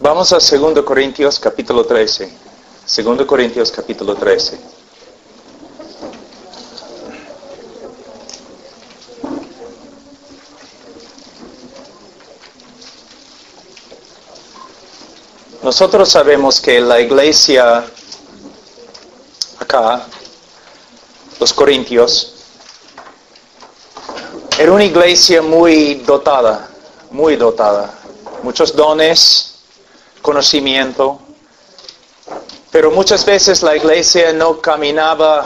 Vamos a 2 Corintios capítulo 13. 2 Corintios capítulo 13. Nosotros sabemos que la iglesia acá, los Corintios, era una iglesia muy dotada. Muchos dones, conocimiento, pero muchas veces la iglesia no caminaba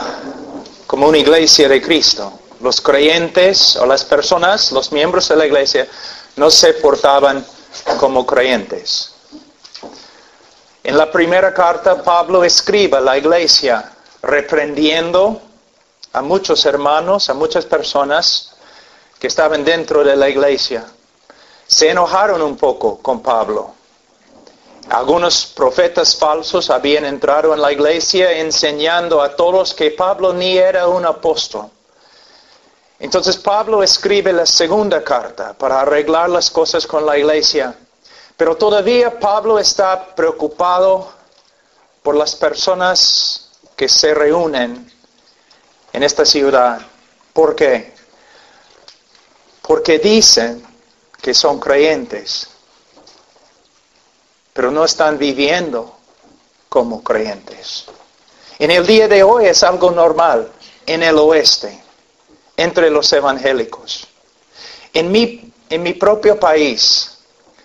como una iglesia de Cristo. Los creyentes o las personas, los miembros de la iglesia, no se portaban como creyentes. En la primera carta, Pablo escribe a la iglesia reprendiendo a muchos hermanos, a muchas personas que estaban dentro de la iglesia. Se enojaron un poco con Pablo. Algunos profetas falsos habían entrado en la iglesia enseñando a todos que Pablo ni era un apóstol. Entonces Pablo escribe la segunda carta para arreglar las cosas con la iglesia. Pero todavía Pablo está preocupado por las personas que se reúnen en esta ciudad. ¿Por qué? Porque dicen que son creyentes, pero no están viviendo como creyentes. En el día de hoy es algo normal en el oeste, entre los evangélicos. En mi propio país,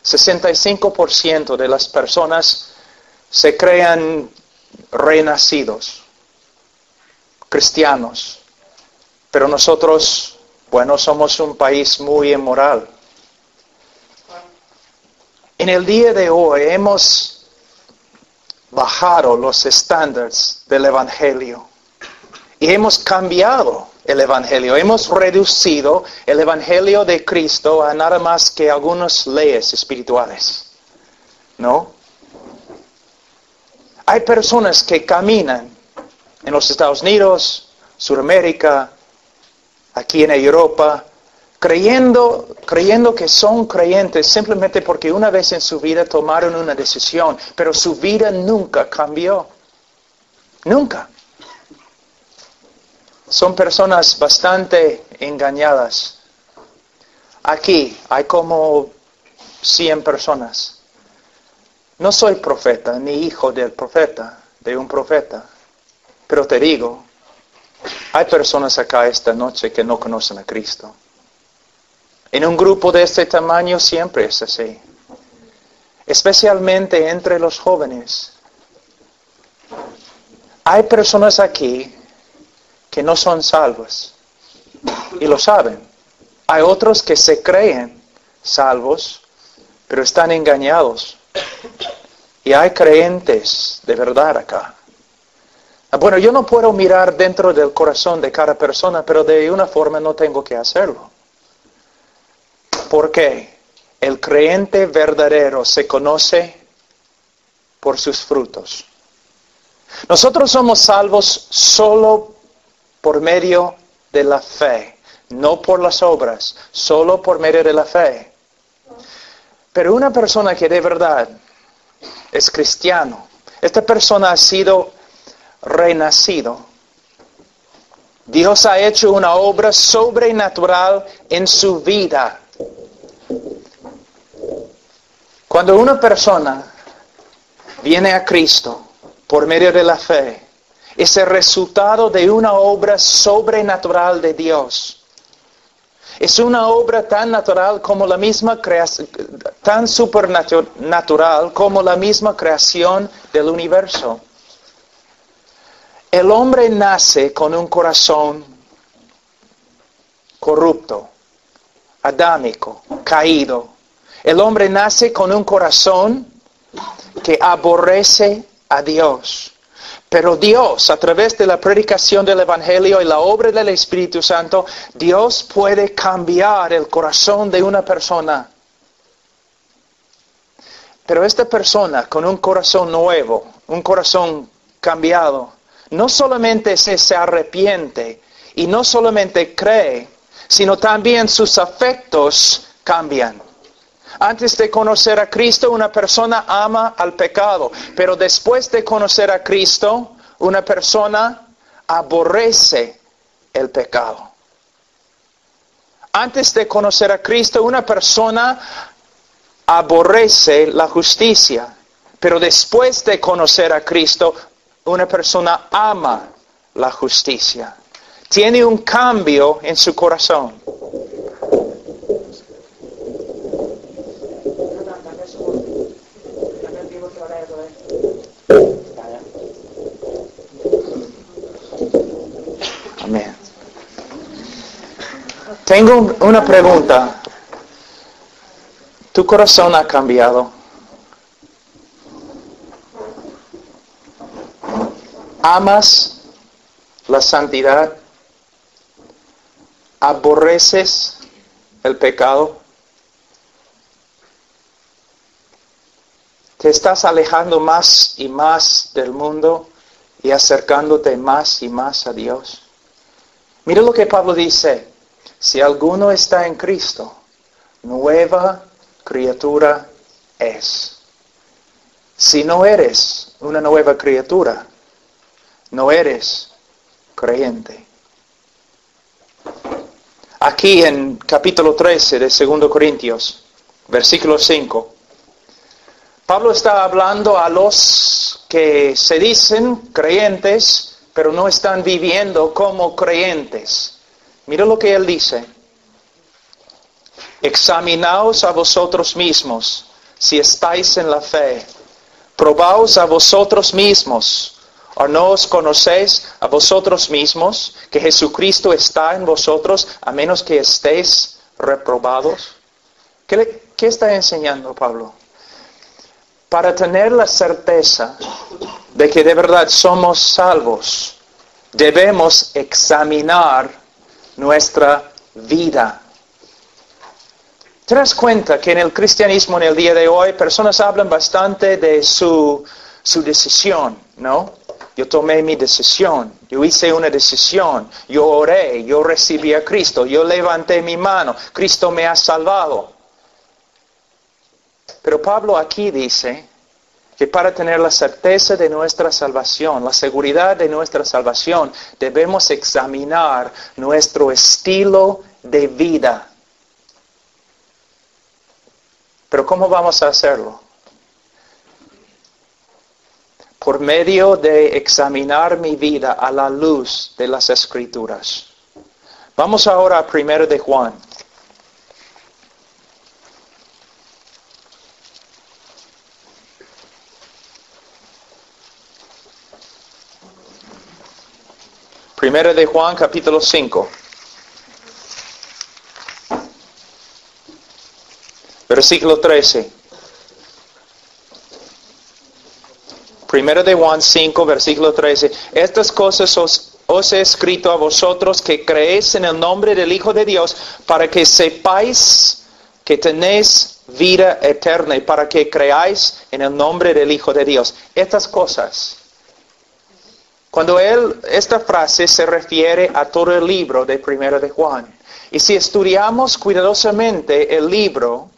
65% de las personas se creen renacidos, cristianos. Pero nosotros, somos un país muy inmoral. En el día de hoy hemos bajado los estándares del Evangelio y hemos cambiado el Evangelio. Hemos reducido el Evangelio de Cristo a nada más que algunas leyes espirituales. ¿No? Hay personas que caminan en los Estados Unidos, Sudamérica, aquí en Europa, creyendo que son creyentes simplemente porque una vez en su vida tomaron una decisión, pero su vida nunca cambió. Nunca. Son personas bastante engañadas. Aquí hay como 100 personas. No soy profeta, ni hijo del profeta, de un profeta. Pero te digo, hay personas acá esta noche que no conocen a Cristo. En un grupo de este tamaño siempre es así. Especialmente entre los jóvenes. Hay personas aquí que no son salvos. Y lo saben. Hay otros que se creen salvos, pero están engañados. Y hay creyentes de verdad acá. Bueno, yo no puedo mirar dentro del corazón de cada persona, pero de una forma no tengo que hacerlo. ¿Por qué? El creyente verdadero se conoce por sus frutos. Nosotros somos salvos solo por medio de la fe, no por las obras, solo por medio de la fe. Pero una persona que de verdad es cristiano, esta persona ha sido renacido. Dios ha hecho una obra sobrenatural en su vida. Cuando una persona viene a Cristo por medio de la fe, es el resultado de una obra sobrenatural de Dios. Es una obra tan natural como la misma creación, tan supernatural como la misma creación del universo. El hombre nace con un corazón corrupto, adámico, caído. El hombre nace con un corazón que aborrece a Dios. Pero Dios, a través de la predicación del Evangelio y la obra del Espíritu Santo, Dios puede cambiar el corazón de una persona. Pero esta persona con un corazón nuevo, un corazón cambiado, no solamente se arrepiente y no solamente cree, sino también sus afectos cambian. Antes de conocer a Cristo, una persona ama al pecado. Pero después de conocer a Cristo, una persona aborrece el pecado. Antes de conocer a Cristo, una persona aborrece la justicia. Pero después de conocer a Cristo, una persona ama la justicia. Tiene un cambio en su corazón. Amén. Tengo una pregunta. ¿Tu corazón ha cambiado? ¿Amas la santidad? ¿Aborreces el pecado? ¿Te estás alejando más y más del mundo y acercándote más y más a Dios? Mira lo que Pablo dice. Si alguno está en Cristo, nueva criatura es. Si no eres una nueva criatura, no eres creyente. Aquí en capítulo 13 de 2 Corintios, versículo 5, Pablo está hablando a los que se dicen creyentes, pero no están viviendo como creyentes. Mira lo que él dice. Examinaos a vosotros mismos si estáis en la fe. Probaos a vosotros mismos. ¿O no os conocéis a vosotros mismos que Jesucristo está en vosotros a menos que estéis reprobados? ¿Qué está enseñando Pablo? Para tener la certeza de que de verdad somos salvos, debemos examinar nuestra vida. ¿Te das cuenta que en el cristianismo en el día de hoy personas hablan bastante de su decisión, ¿no? Yo tomé mi decisión, yo hice una decisión, yo oré, yo recibí a Cristo, yo levanté mi mano, Cristo me ha salvado. Pero Pablo aquí dice que para tener la certeza de nuestra salvación, la seguridad de nuestra salvación, debemos examinar nuestro estilo de vida. Pero ¿cómo vamos a hacerlo? Por medio de examinar mi vida a la luz de las Escrituras. Vamos ahora a 1 de Juan. Primero de Juan, capítulo 5. Versículo 13. Primero de Juan 5, versículo 13. Estas cosas os he escrito a vosotros que creéis en el nombre del Hijo de Dios, para que sepáis que tenéis vida eterna y para que creáis en el nombre del Hijo de Dios. Estas cosas. Cuando esta frase se refiere a todo el libro de Primera de Juan. Y si estudiamos cuidadosamente el libro,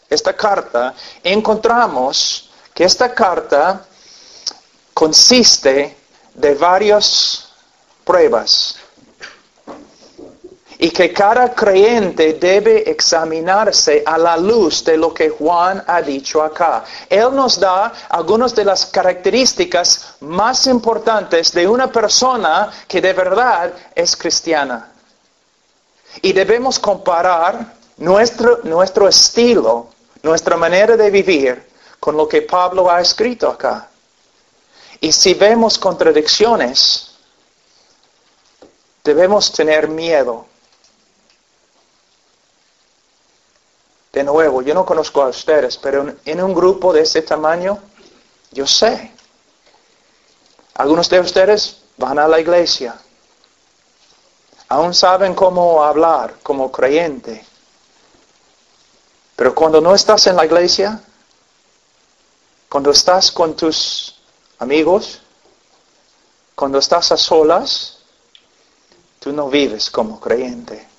esta carta, encontramos que esta carta consiste de varias pruebas. Y que cada creyente debe examinarse a la luz de lo que Juan ha dicho acá. Él nos da algunas de las características más importantes de una persona que de verdad es cristiana. Y debemos comparar nuestro estilo, nuestra manera de vivir, con lo que Pablo ha escrito acá. Y si vemos contradicciones, debemos tener miedo. De nuevo, yo no conozco a ustedes, pero en un grupo de ese tamaño, yo sé. Algunos de ustedes van a la iglesia. Aún saben cómo hablar como creyente. Pero cuando no estás en la iglesia, cuando estás con tus amigos, cuando estás a solas, tú no vives como creyente.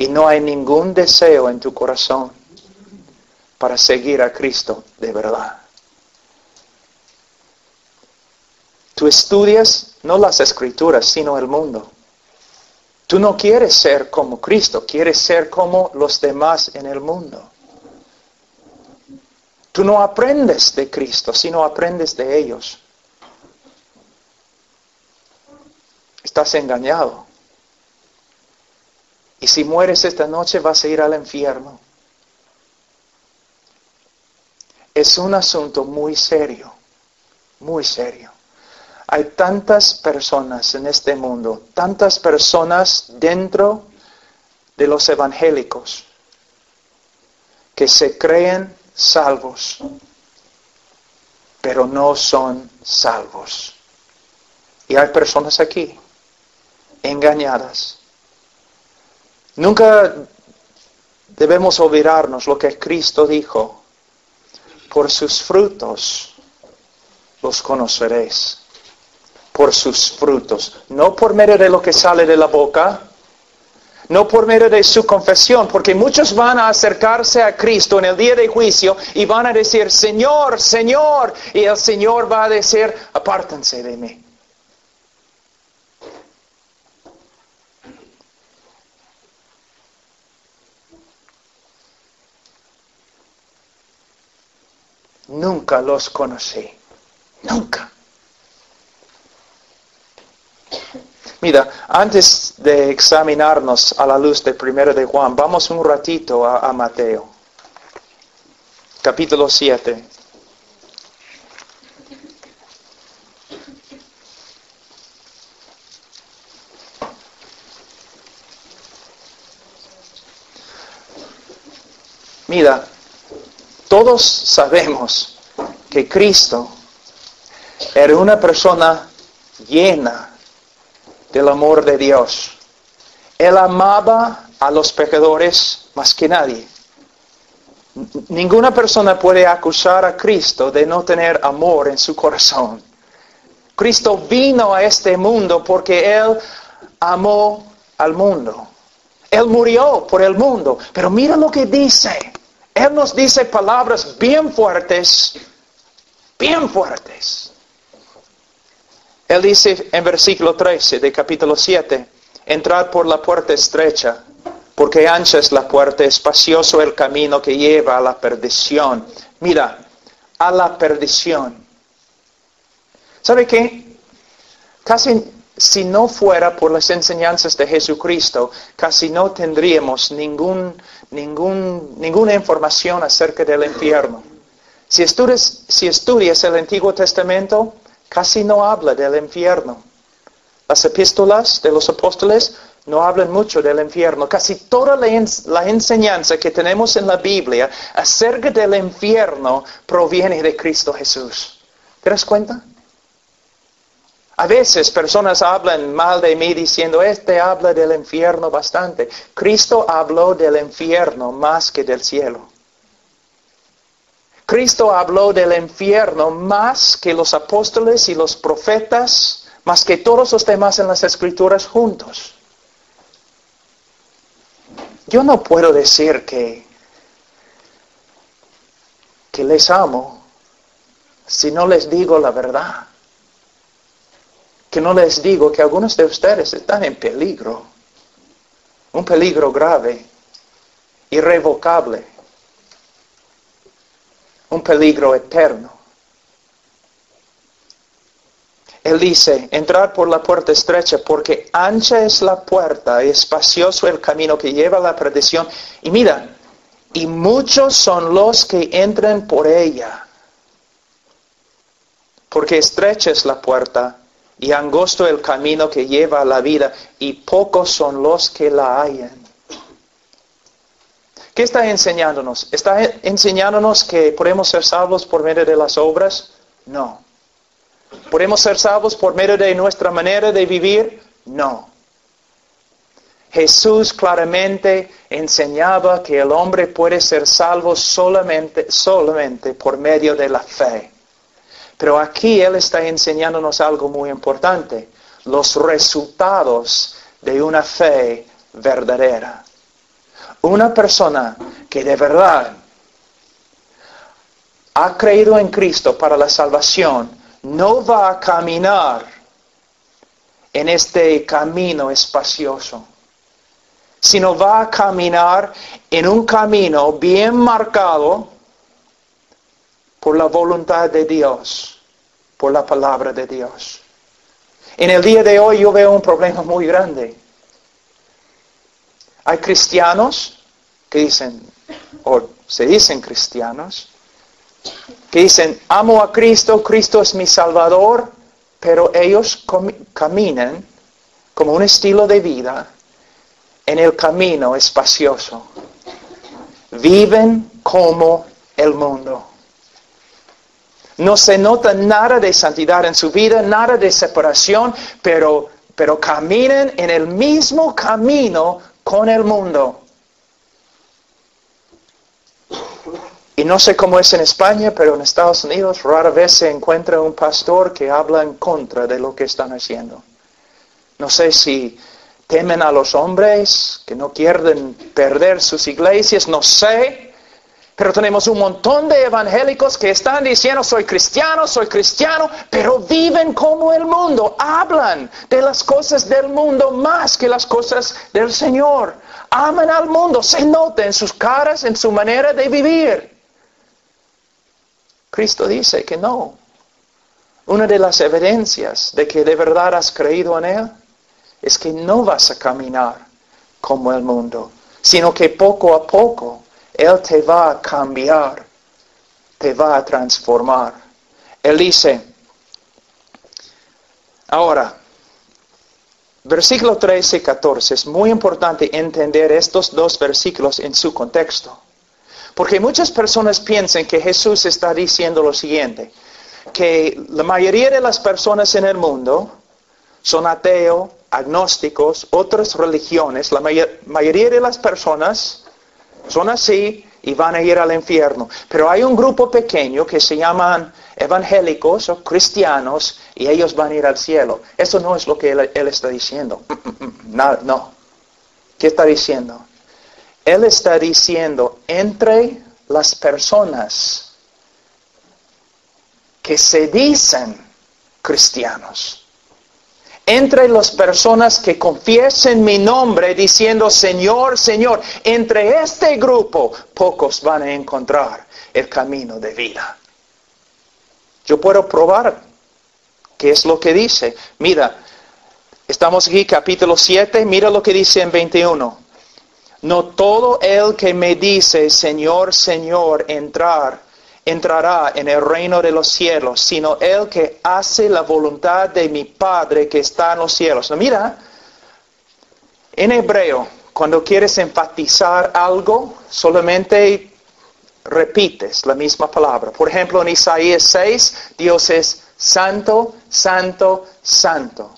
Y no hay ningún deseo en tu corazón para seguir a Cristo de verdad. Tú estudias no las Escrituras, sino el mundo. Tú no quieres ser como Cristo, quieres ser como los demás en el mundo. Tú no aprendes de Cristo, sino aprendes de ellos. Estás engañado. Y si mueres esta noche vas a ir al infierno. Es un asunto muy serio, muy serio. Hay tantas personas en este mundo, tantas personas dentro de los evangélicos que se creen salvos, pero no son salvos. Y hay personas aquí, engañadas. Nunca debemos olvidarnos lo que Cristo dijo: por sus frutos los conoceréis. Por sus frutos, no por medio de lo que sale de la boca, no por medio de su confesión, porque muchos van a acercarse a Cristo en el día de juicio y van a decir: Señor, Señor, y el Señor va a decir: apártense de mí. Nunca los conocí, nunca. Mira, antes de examinarnos a la luz de 1 de Juan, vamos un ratito a Mateo, capítulo 7. Mira, todos sabemos que Cristo era una persona llena del amor de Dios. Él amaba a los pecadores más que nadie. Ninguna persona puede acusar a Cristo de no tener amor en su corazón. Cristo vino a este mundo porque Él amó al mundo. Él murió por el mundo. Pero mira lo que dice. Él nos dice palabras bien fuertes. Bien fuertes. Él dice en versículo 13 de capítulo 7, entrad por la puerta estrecha, porque ancha es la puerta, espacioso el camino que lleva a la perdición. Mira, a la perdición. ¿Sabe qué? Casi si no fuera por las enseñanzas de Jesucristo, casi no tendríamos ninguna información acerca del infierno. Si estudias el Antiguo Testamento, casi no habla del infierno. Las epístolas de los apóstoles no hablan mucho del infierno. Casi toda la enseñanza que tenemos en la Biblia acerca del infierno proviene de Cristo Jesús. ¿Te das cuenta? A veces personas hablan mal de mí diciendo: este habla del infierno bastante. Cristo habló del infierno más que del cielo. Cristo habló del infierno más que los apóstoles y los profetas, más que todos los demás en las Escrituras juntos. Yo no puedo decir que les amo si no les digo la verdad. Que no les digo que algunos de ustedes están en peligro. Un peligro grave, irrevocable. Un peligro eterno. Él dice: entrad por la puerta estrecha, porque ancha es la puerta y espacioso el camino que lleva a la perdición. Y mira, y muchos son los que entran por ella. Porque estrecha es la puerta y angosto el camino que lleva a la vida, y pocos son los que la hallan. ¿Qué está enseñándonos? ¿Está enseñándonos que podemos ser salvos por medio de las obras? No. ¿Podemos ser salvos por medio de nuestra manera de vivir? No. Jesús claramente enseñaba que el hombre puede ser salvo solamente por medio de la fe. Pero aquí Él está enseñándonos algo muy importante: los resultados de una fe verdadera. Una persona que de verdad ha creído en Cristo para la salvación, no va a caminar en este camino espacioso, sino va a caminar en un camino bien marcado por la voluntad de Dios, por la palabra de Dios. En el día de hoy yo veo un problema muy grande. Hay cristianos que dicen, o se dicen cristianos, que dicen, amo a Cristo, Cristo es mi Salvador, pero ellos caminan como un estilo de vida en el camino espacioso. Viven como el mundo. No se nota nada de santidad en su vida, nada de separación, pero caminan en el mismo camino con el mundo. Y no sé cómo es en España, pero en Estados Unidos rara vez se encuentra un pastor que habla en contra de lo que están haciendo. No sé si temen a los hombres, que no quieren perder sus iglesias, no sé. Pero tenemos un montón de evangélicos que están diciendo, soy cristiano, pero viven como el mundo. Hablan de las cosas del mundo más que las cosas del Señor. Aman al mundo, se nota en sus caras, en su manera de vivir. Cristo dice que no. Una de las evidencias de que de verdad has creído en Él es que no vas a caminar como el mundo, sino que poco a poco Él te va a cambiar, te va a transformar. Él dice, ahora, versículo 13 y 14, es muy importante entender estos dos versículos en su contexto. Porque muchas personas piensan que Jesús está diciendo lo siguiente, que la mayoría de las personas en el mundo son ateos, agnósticos, otras religiones. La mayoría de las personas son así y van a ir al infierno. Pero hay un grupo pequeño que se llaman evangélicos o cristianos y ellos van a ir al cielo. Eso no es lo que él está diciendo. No. ¿Qué está diciendo? Él está diciendo, entre las personas que se dicen cristianos, entre las personas que confiesen mi nombre diciendo, Señor, Señor, entre este grupo, pocos van a encontrar el camino de vida. Yo puedo probar qué es lo que dice. Mira, estamos aquí, capítulo 7, mira lo que dice en 21. No todo el que me dice, Señor, Señor, entrará en el reino de los cielos, sino el que hace la voluntad de mi Padre que está en los cielos. No, mira, en hebreo, cuando quieres enfatizar algo, solamente repites la misma palabra. Por ejemplo, en Isaías 6, Dios es santo, santo, santo.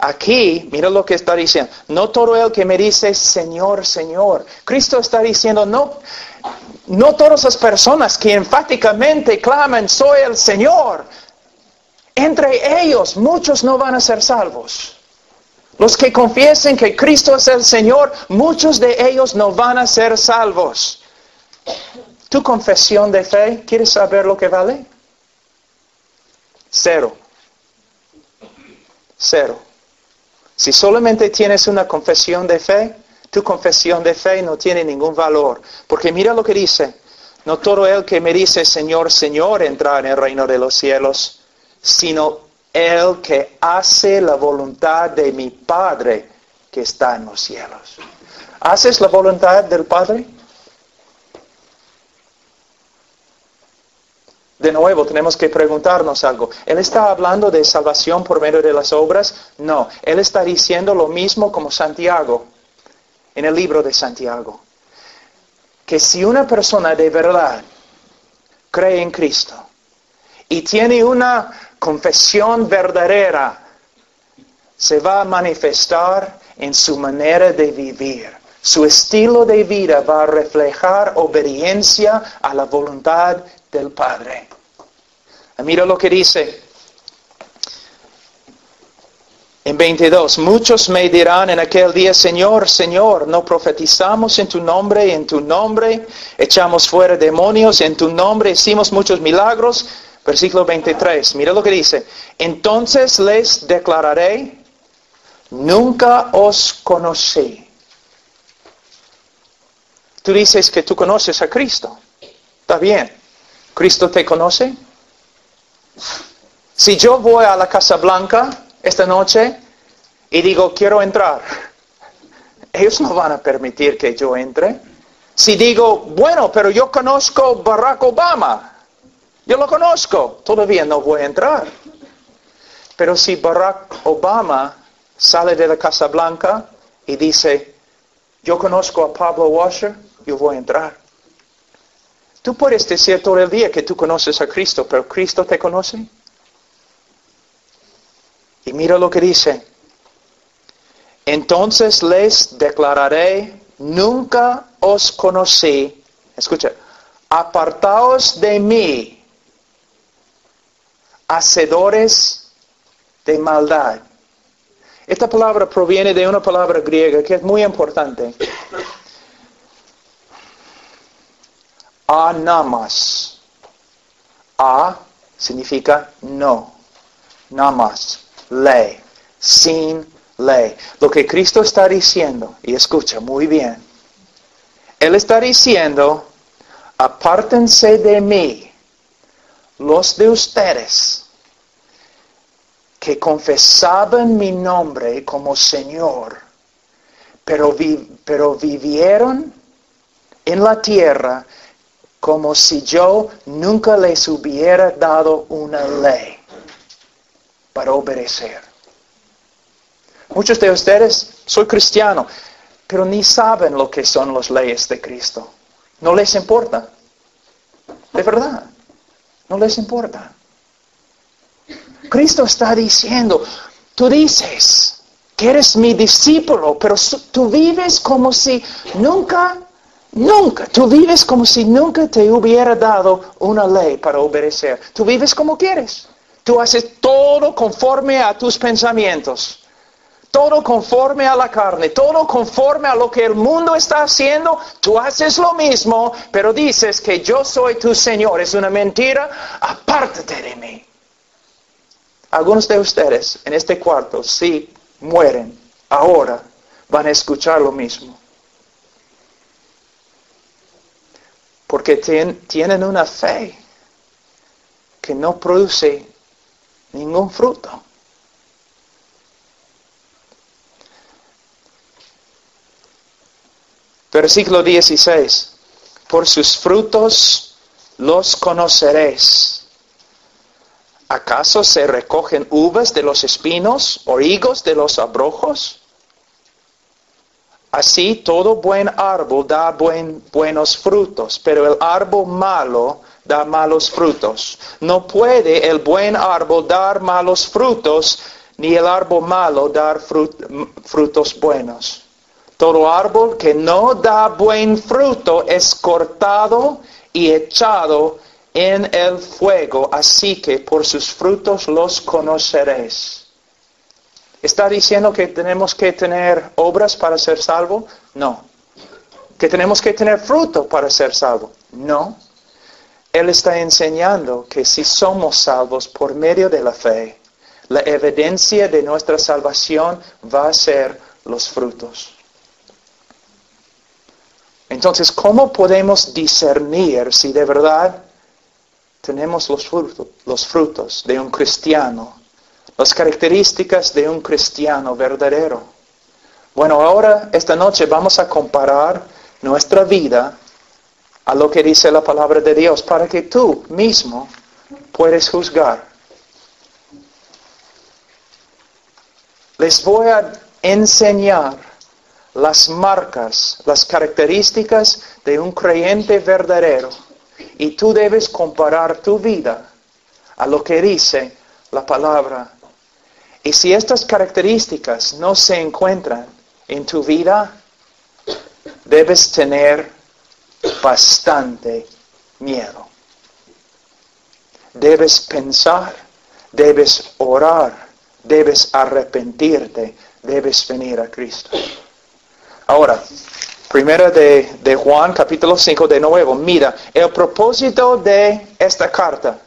Aquí, mira lo que está diciendo. No todo el que me dice, Señor, Señor. Cristo está diciendo, no todas las personas que enfáticamente claman, soy el Señor. Entre ellos, muchos no van a ser salvos. Los que confiesen que Cristo es el Señor, muchos de ellos no van a ser salvos. ¿Tu confesión de fe, quieres saber lo que vale? 0. Si solamente tienes una confesión de fe, tu confesión de fe no tiene ningún valor. Porque mira lo que dice. No todo el que me dice Señor, Señor entra en el reino de los cielos, sino el que hace la voluntad de mi Padre que está en los cielos. ¿Haces la voluntad del Padre? De nuevo, tenemos que preguntarnos algo. ¿Él está hablando de salvación por medio de las obras? No. Él está diciendo lo mismo como Santiago, en el libro de Santiago. Que si una persona de verdad cree en Cristo y tiene una confesión verdadera, se va a manifestar en su manera de vivir. Su estilo de vida va a reflejar obediencia a la voluntad del Padre. Mira lo que dice en 22. Muchos me dirán en aquel día, Señor, Señor, ¿no profetizamos en tu nombre y en tu nombre echamos fuera demonios en tu nombre, hicimos muchos milagros? Versículo 23. Mira lo que dice. Entonces les declararé, nunca os conocí. Tú dices que tú conoces a Cristo. Está bien. ¿Cristo te conoce? Si yo voy a la Casa Blanca esta noche y digo, quiero entrar, ellos no van a permitir que yo entre. Si digo, bueno, pero yo conozco Barack Obama, yo lo conozco, todavía no voy a entrar. Pero si Barack Obama sale de la Casa Blanca y dice, yo conozco a Pablo Washer, yo voy a entrar. Tú puedes decir todo el día que tú conoces a Cristo, pero ¿Cristo te conoce? Y mira lo que dice. Entonces les declararé, nunca os conocí. Escucha, apartaos de mí, hacedores de maldad. Esta palabra proviene de una palabra griega que es muy importante. Anamas. A significa no. Namas. Ley. Sin ley. Lo que Cristo está diciendo, y escucha muy bien. Él está diciendo, apártense de mí, los de ustedes, que confesaban mi nombre como Señor, pero vivieron en la tierra como si yo nunca les hubiera dado una ley para obedecer. Muchos de ustedes, soy cristiano, pero ni saben lo que son las leyes de Cristo. No les importa. De verdad, no les importa. Cristo está diciendo, tú dices que eres mi discípulo, pero tú vives como si nunca, tú vives como si nunca te hubiera dado una ley para obedecer. Tú vives como quieres. Tú haces todo conforme a tus pensamientos. Todo conforme a la carne, todo conforme a lo que el mundo está haciendo, tú haces lo mismo, pero dices que yo soy tu Señor. Es una mentira, apártate de mí. Algunos de ustedes en este cuarto, si mueren ahora, van a escuchar lo mismo. Porque tienen una fe que no produce ningún fruto. Versículo 16. Por sus frutos los conoceréis. ¿Acaso se recogen uvas de los espinos o higos de los abrojos? Así todo buen árbol da buenos frutos, pero el árbol malo da malos frutos. No puede el buen árbol dar malos frutos, ni el árbol malo dar frutos buenos. Todo árbol que no da buen fruto es cortado y echado en el fuego, así que por sus frutos los conoceréis. ¿Está diciendo que tenemos que tener obras para ser salvo? No. ¿Que tenemos que tener fruto para ser salvo? No. Él está enseñando que si somos salvos por medio de la fe, la evidencia de nuestra salvación va a ser los frutos. Entonces, ¿cómo podemos discernir si de verdad tenemos los frutos de un cristiano? Las características de un cristiano verdadero. Bueno, ahora, esta noche, vamos a comparar nuestra vida a lo que dice la palabra de Dios, para que tú mismo puedas juzgar. Les voy a enseñar las marcas, las características de un creyente verdadero. Y tú debes comparar tu vida a lo que dice la palabra. Y si estas características no se encuentran en tu vida, debes tener bastante miedo. Debes pensar, debes orar, debes arrepentirte, debes venir a Cristo. Ahora, primera de Juan, capítulo 5, de nuevo, mira, el propósito de esta carta.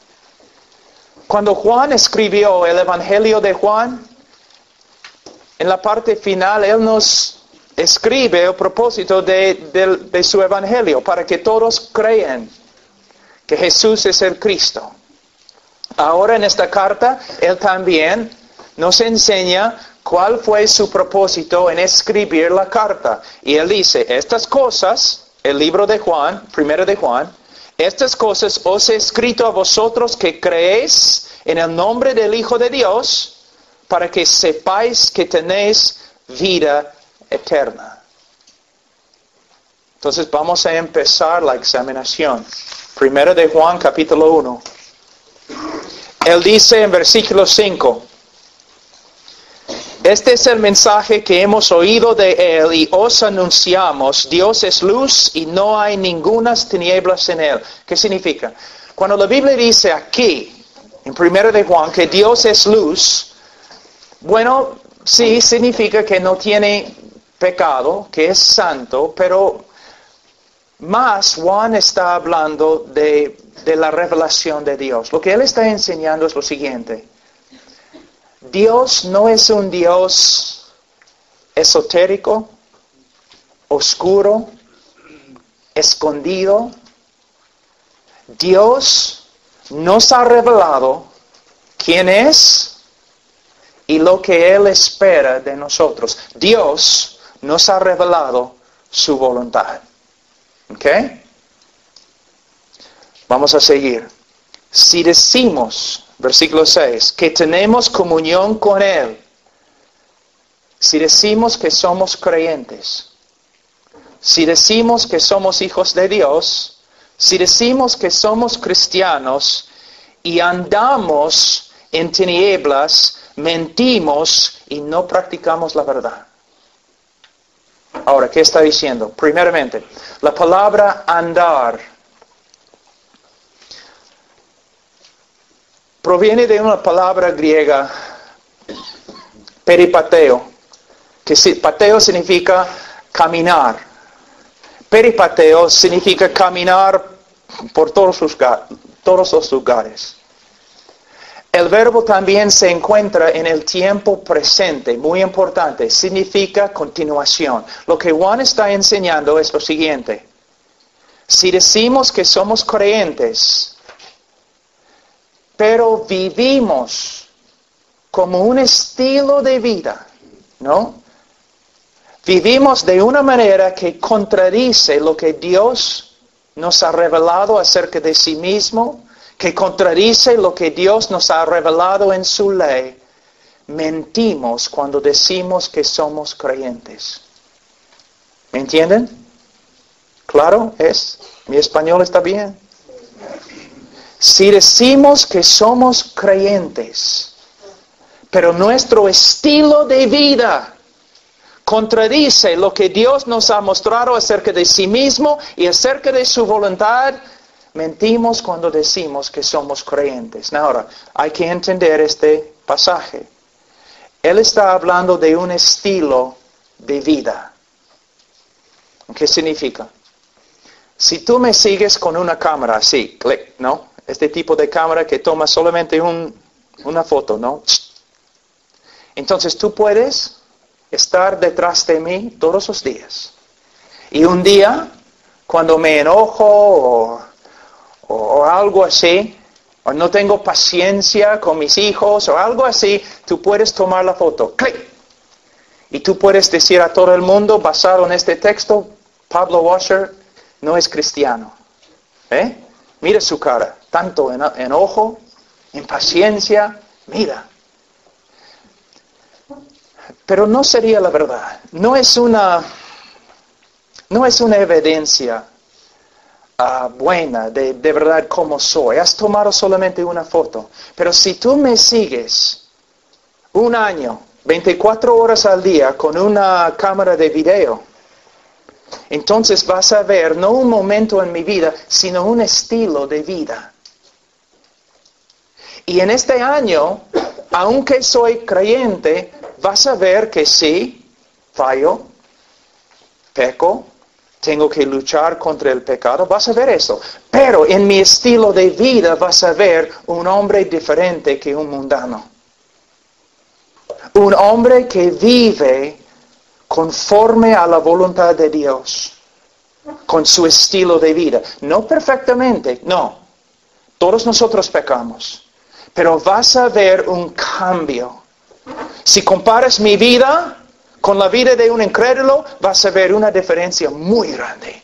Cuando Juan escribió el Evangelio de Juan, en la parte final, él nos escribe el propósito de su Evangelio, para que todos crean que Jesús es el Cristo. Ahora en esta carta, él también nos enseña cuál fue su propósito en escribir la carta. Y él dice, estas cosas, el libro de Juan, primero de Juan, estas cosas os he escrito a vosotros que creéis en el nombre del Hijo de Dios, para que sepáis que tenéis vida eterna. Entonces vamos a empezar la examinación. Primero de Juan, capítulo 1. Él dice en versículo 5, este es el mensaje que hemos oído de Él y os anunciamos. Dios es luz y no hay ningunas tinieblas en Él. ¿Qué significa? Cuando la Biblia dice aquí, en 1 de Juan, que Dios es luz, bueno, sí significa que no tiene pecado, que es santo, pero más Juan está hablando de la revelación de Dios. Lo que él está enseñando es lo siguiente. Dios no es un Dios esotérico, oscuro, escondido. Dios nos ha revelado quién es y lo que Él espera de nosotros. Dios nos ha revelado su voluntad. ¿Ok? Vamos a seguir. Si decimos, versículo 6, que tenemos comunión con Él, si decimos que somos creyentes, si decimos que somos hijos de Dios, si decimos que somos cristianos y andamos en tinieblas, mentimos y no practicamos la verdad. Ahora, ¿qué está diciendo? Primeramente, la palabra andar proviene de una palabra griega, peripateo, que pateo significa caminar. Peripateo significa caminar por todos los lugares. El verbo también se encuentra en el tiempo presente, muy importante, significa continuación. Lo que Juan está enseñando es lo siguiente. Si decimos que somos creyentes, pero vivimos como un estilo de vida, ¿no? Vivimos de una manera que contradice lo que Dios nos ha revelado acerca de sí mismo, que contradice lo que Dios nos ha revelado en su ley. Mentimos cuando decimos que somos creyentes. ¿Me entienden? ¿Claro? ¿Mi español está bien? Si decimos que somos creyentes, pero nuestro estilo de vida contradice lo que Dios nos ha mostrado acerca de sí mismo y acerca de su voluntad, mentimos cuando decimos que somos creyentes. Ahora, hay que entender este pasaje. Él está hablando de un estilo de vida. ¿Qué significa? Si tú me sigues con una cámara así, clic, ¿no? Este tipo de cámara que toma solamente una foto, ¿no? Entonces tú puedes estar detrás de mí todos los días. Y un día, cuando me enojo o algo así, o no tengo paciencia con mis hijos o algo así, tú puedes tomar la foto. ¡Clic! Y tú puedes decir a todo el mundo, basado en este texto, Pablo Washer no es cristiano. Mira su cara, tanto enojo, impaciencia, mira. Pero no sería la verdad. No es una evidencia buena de verdad como soy. Has tomado solamente una foto. Pero si tú me sigues un año, 24 horas al día con una cámara de video, entonces vas a ver no un momento en mi vida, sino un estilo de vida. Y en este año, Aunque soy creyente, vas a ver que sí, fallo, peco, tengo que luchar contra el pecado, vas a ver eso. Pero en mi estilo de vida vas a ver un hombre diferente que un mundano. Un hombre que vive conforme a la voluntad de Dios, con su estilo de vida. No perfectamente, no. Todos nosotros pecamos. Pero vas a ver un cambio. Si comparas mi vida con la vida de un incrédulo, vas a ver una diferencia muy grande.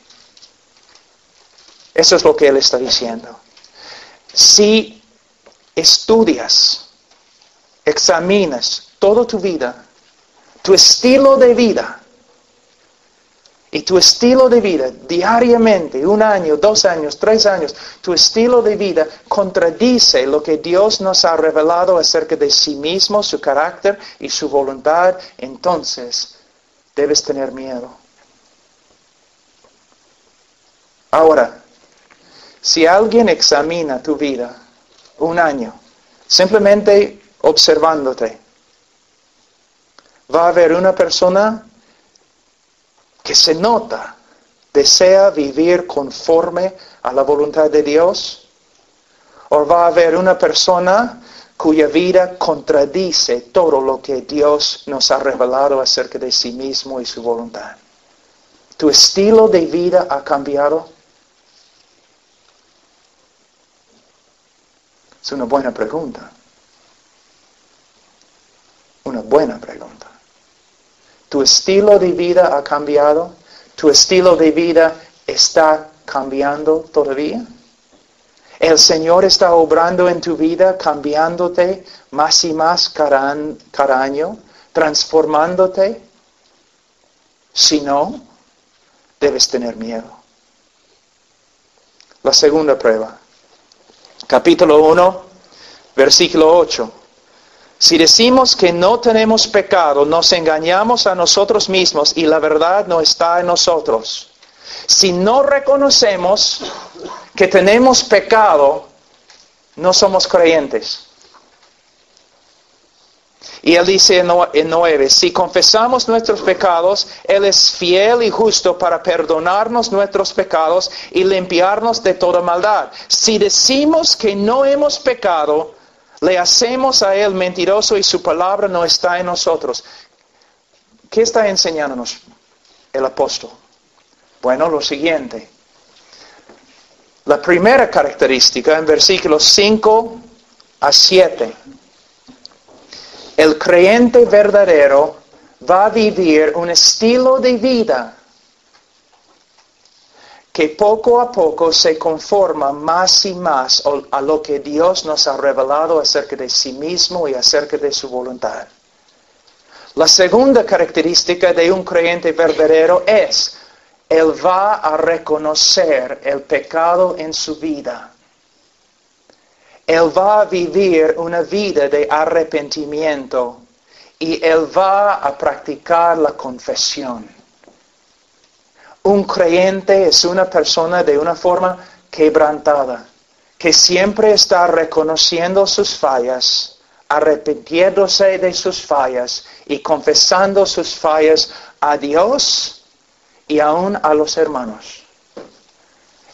Eso es lo que él está diciendo. Si estudias, examinas toda tu vida, tu estilo de vida, y tu estilo de vida diariamente, 1 año, 2 años, 3 años, tu estilo de vida contradice lo que Dios nos ha revelado acerca de sí mismo, su carácter y su voluntad, entonces debes tener miedo. Ahora, si alguien examina tu vida 1 año, simplemente observándote, va a haber una persona que se nota, desea vivir conforme a la voluntad de Dios, o va a haber una persona cuya vida contradice todo lo que Dios nos ha revelado acerca de sí mismo y su voluntad. ¿Tu estilo de vida ha cambiado? Es una buena pregunta. Una buena pregunta. ¿Tu estilo de vida ha cambiado? ¿Tu estilo de vida está cambiando todavía? ¿El Señor está obrando en tu vida, cambiándote más y más cada año, transformándote? Si no, debes tener miedo. La segunda prueba. Capítulo 1, versículo 8. Si decimos que no tenemos pecado, nos engañamos a nosotros mismos y la verdad no está en nosotros. Si no reconocemos que tenemos pecado, no somos creyentes. Y él dice en 9, si confesamos nuestros pecados, Él es fiel y justo para perdonarnos nuestros pecados y limpiarnos de toda maldad. Si decimos que no hemos pecado, le hacemos a Él mentiroso y su palabra no está en nosotros. ¿Qué está enseñándonos el apóstol? Bueno, lo siguiente. La primera característica en versículos 5 a 7. El creyente verdadero va a vivir un estilo de vida que poco a poco se conforma más y más a lo que Dios nos ha revelado acerca de sí mismo y acerca de su voluntad. La segunda característica de un creyente verdadero es, él va a reconocer el pecado en su vida. Él va a vivir una vida de arrepentimiento y él va a practicar la confesión. Un creyente es una persona de una forma quebrantada, que siempre está reconociendo sus fallas, arrepintiéndose de sus fallas y confesando sus fallas a Dios y aún a los hermanos.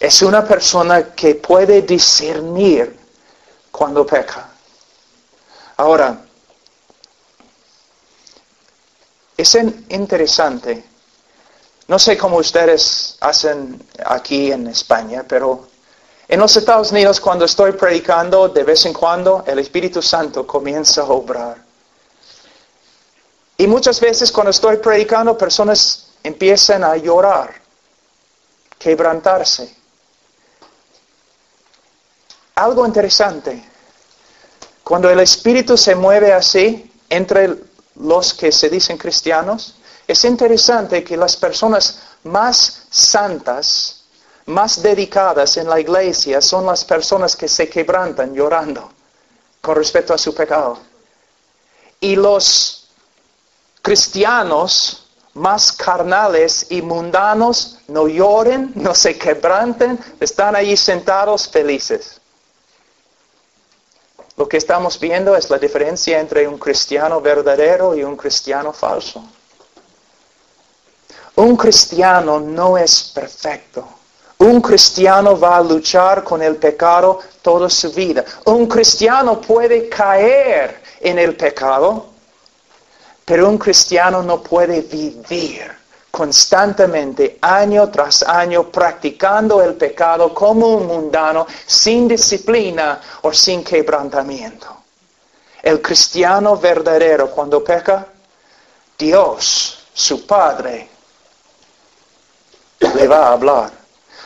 Es una persona que puede discernir cuando peca. Ahora, es interesante. No sé cómo ustedes hacen aquí en España, pero en los Estados Unidos cuando estoy predicando, de vez en cuando el Espíritu Santo comienza a obrar. Y muchas veces cuando estoy predicando, personas empiezan a llorar, quebrantarse. Algo interesante, cuando el Espíritu se mueve así entre los que se dicen cristianos, es interesante que las personas más santas, más dedicadas en la iglesia, son las personas que se quebrantan llorando con respecto a su pecado. Y los cristianos más carnales y mundanos no lloren, no se quebranten, están allí sentados felices. Lo que estamos viendo es la diferencia entre un cristiano verdadero y un cristiano falso. Un cristiano no es perfecto. Un cristiano va a luchar con el pecado toda su vida. Un cristiano puede caer en el pecado, pero un cristiano no puede vivir constantemente, año tras año, practicando el pecado como un mundano, sin disciplina o sin quebrantamiento. El cristiano verdadero, cuando peca, Dios, su Padre, le va a hablar.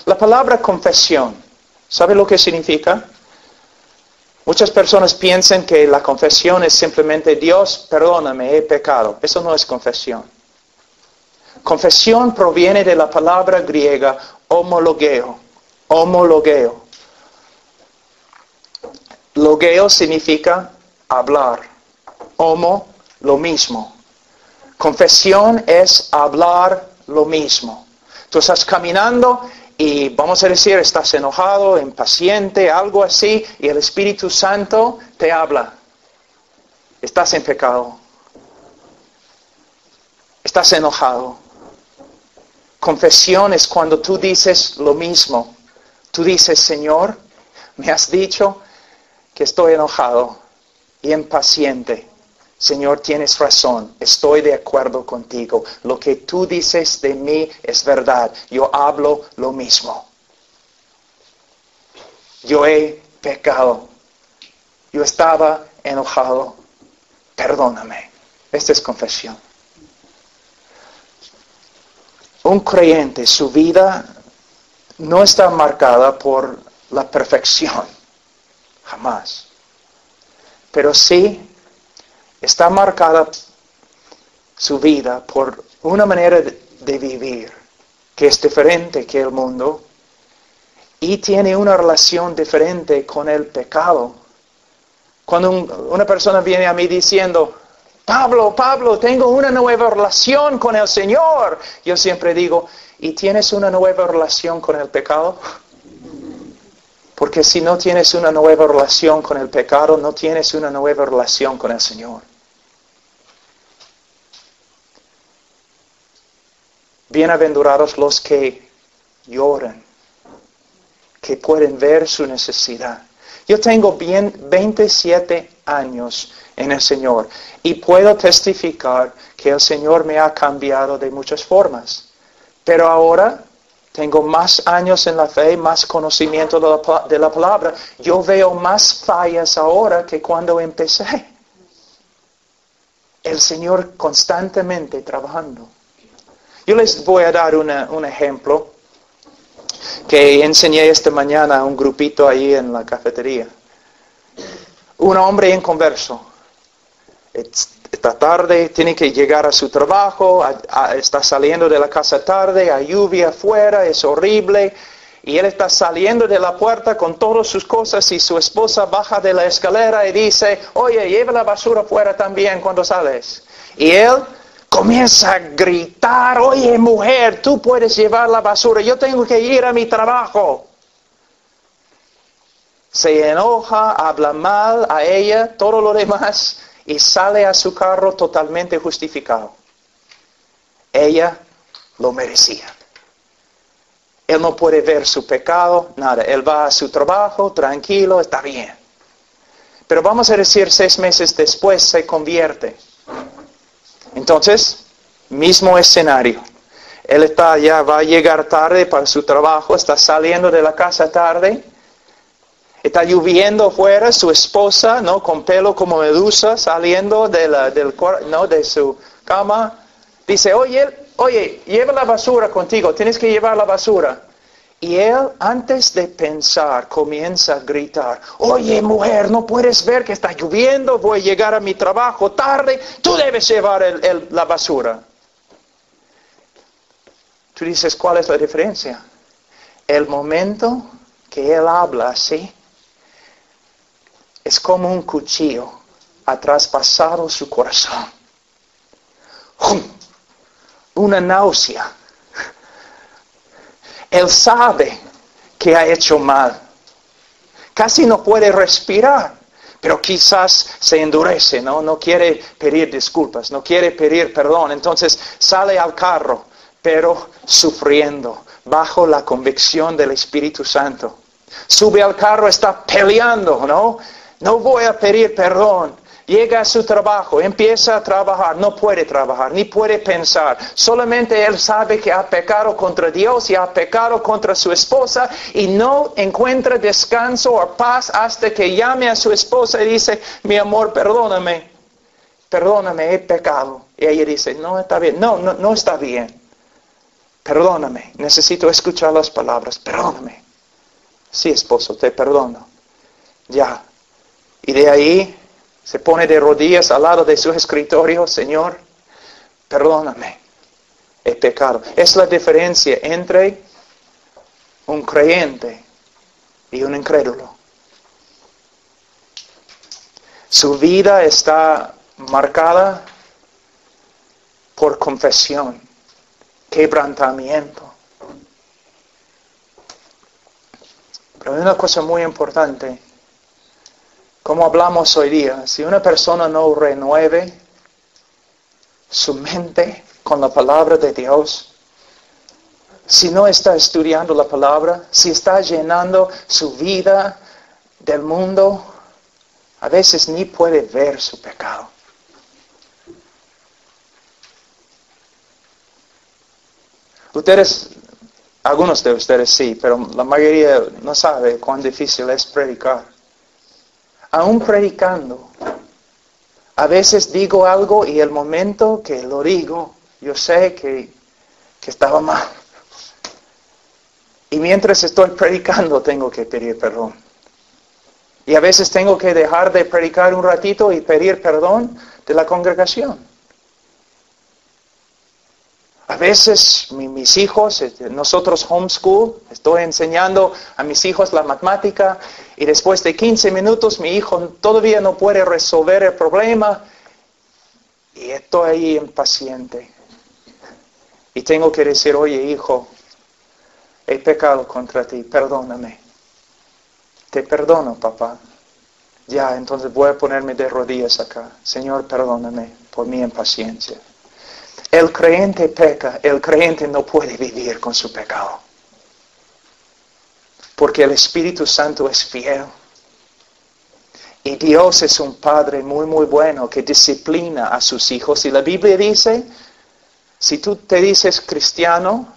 La palabra confesión, ¿sabe lo que significa? Muchas personas piensan que la confesión es simplemente Dios, perdóname, he pecado. Eso no es confesión. Confesión proviene de la palabra griega homologeo. Homologeo. Logeo significa hablar. Homo, lo mismo. Confesión es hablar lo mismo. Tú estás caminando y vamos a decir, estás enojado, impaciente, algo así, y el Espíritu Santo te habla. Estás en pecado. Estás enojado. Confesión es cuando tú dices lo mismo. Tú dices, Señor, me has dicho que estoy enojado y impaciente. Señor, tienes razón, estoy de acuerdo contigo. Lo que tú dices de mí es verdad. Yo hablo lo mismo. Yo he pecado. Yo estaba enojado. Perdóname. Esta es confesión. Un creyente, su vida no está marcada por la perfección. Jamás. Pero sí está marcada su vida por una manera de vivir que es diferente que el mundo y tiene una relación diferente con el pecado. Cuando una persona viene a mí diciendo, Pablo, tengo una nueva relación con el Señor, yo siempre digo, ¿y tienes una nueva relación con el pecado? Porque si no tienes una nueva relación con el pecado, no tienes una nueva relación con el Señor. Bienaventurados los que lloran, que pueden ver su necesidad. Yo tengo 27 años en el Señor y puedo testificar que el Señor me ha cambiado de muchas formas. Pero ahora tengo más años en la fe, más conocimiento de la palabra. Yo veo más fallas ahora que cuando empecé. El Señor constantemente trabajando. Yo les voy a dar un ejemplo que enseñé esta mañana a un grupito ahí en la cafetería. Un hombre inconverso. Esta tarde tiene que llegar a su trabajo, está saliendo de la casa tarde, hay lluvia afuera, es horrible, y él está saliendo de la puerta con todas sus cosas y su esposa baja de la escalera y dice, oye, lleva la basura afuera también cuando sales. Y él comienza a gritar, oye mujer, tú puedes llevar la basura, yo tengo que ir a mi trabajo. Se enoja, habla mal a ella, todo lo demás, y sale a su carro totalmente justificado. Ella lo merecía. Él no puede ver su pecado, nada. Él va a su trabajo, tranquilo, está bien. Pero vamos a decir 6 meses después se convierte. Entonces, mismo escenario. Él va a llegar tarde para su trabajo, está saliendo de la casa tarde. Está lloviendo afuera, su esposa, ¿no? Con pelo como medusa, saliendo de su cama. Dice, oye, lleva la basura contigo, tienes que llevar la basura. Y él, antes de pensar, comienza a gritar, oye mujer, ¿no puedes ver que está lloviendo? Voy a llegar a mi trabajo tarde, tú debes llevar la basura. Tú dices, ¿cuál es la diferencia? El momento que él habla así, es como un cuchillo ha traspasado su corazón. Una náusea. Él sabe que ha hecho mal. Casi no puede respirar. Pero quizás se endurece, ¿no? No quiere pedir disculpas, no quiere pedir perdón. Entonces sale al carro, pero sufriendo, bajo la convicción del Espíritu Santo. Sube al carro, está peleando, ¿no? No voy a pedir perdón. Llega a su trabajo, empieza a trabajar, no puede trabajar, ni puede pensar. Solamente él sabe que ha pecado contra Dios y ha pecado contra su esposa y no encuentra descanso o paz hasta que llame a su esposa y dice, mi amor, perdóname, he pecado. Y ella dice, no está bien, no está bien. Perdóname, necesito escuchar las palabras, perdóname. Sí, esposo, te perdono. Ya. Y de ahí se pone de rodillas al lado de su escritorio, Señor, perdóname, he pecado. Es la diferencia entre un creyente y un incrédulo. Su vida está marcada por confesión, quebrantamiento. Pero hay una cosa muy importante. Como hablamos hoy día, si una persona no renueve su mente con la palabra de Dios, si no está estudiando la palabra, si está llenando su vida del mundo, a veces ni puede ver su pecado. Algunos de ustedes sí, pero la mayoría no sabe cuán difícil es predicar. Aún predicando, a veces digo algo y el momento que lo digo, yo sé que estaba mal. Y mientras estoy predicando tengo que pedir perdón. Y a veces tengo que dejar de predicar un ratito y pedir perdón de la congregación. A veces mis hijos, nosotros homeschool, estoy enseñando a mis hijos la matemática y después de 15 minutos mi hijo todavía no puede resolver el problema y estoy ahí impaciente. Y tengo que decir, oye hijo, he pecado contra ti, perdóname. Te perdono, papá. Ya, entonces voy a ponerme de rodillas acá. Señor, perdóname por mi impaciencia. El creyente peca, el creyente no puede vivir con su pecado. Porque el Espíritu Santo es fiel. Y Dios es un Padre muy, muy bueno que disciplina a sus hijos. Y la Biblia dice, si tú te dices cristiano,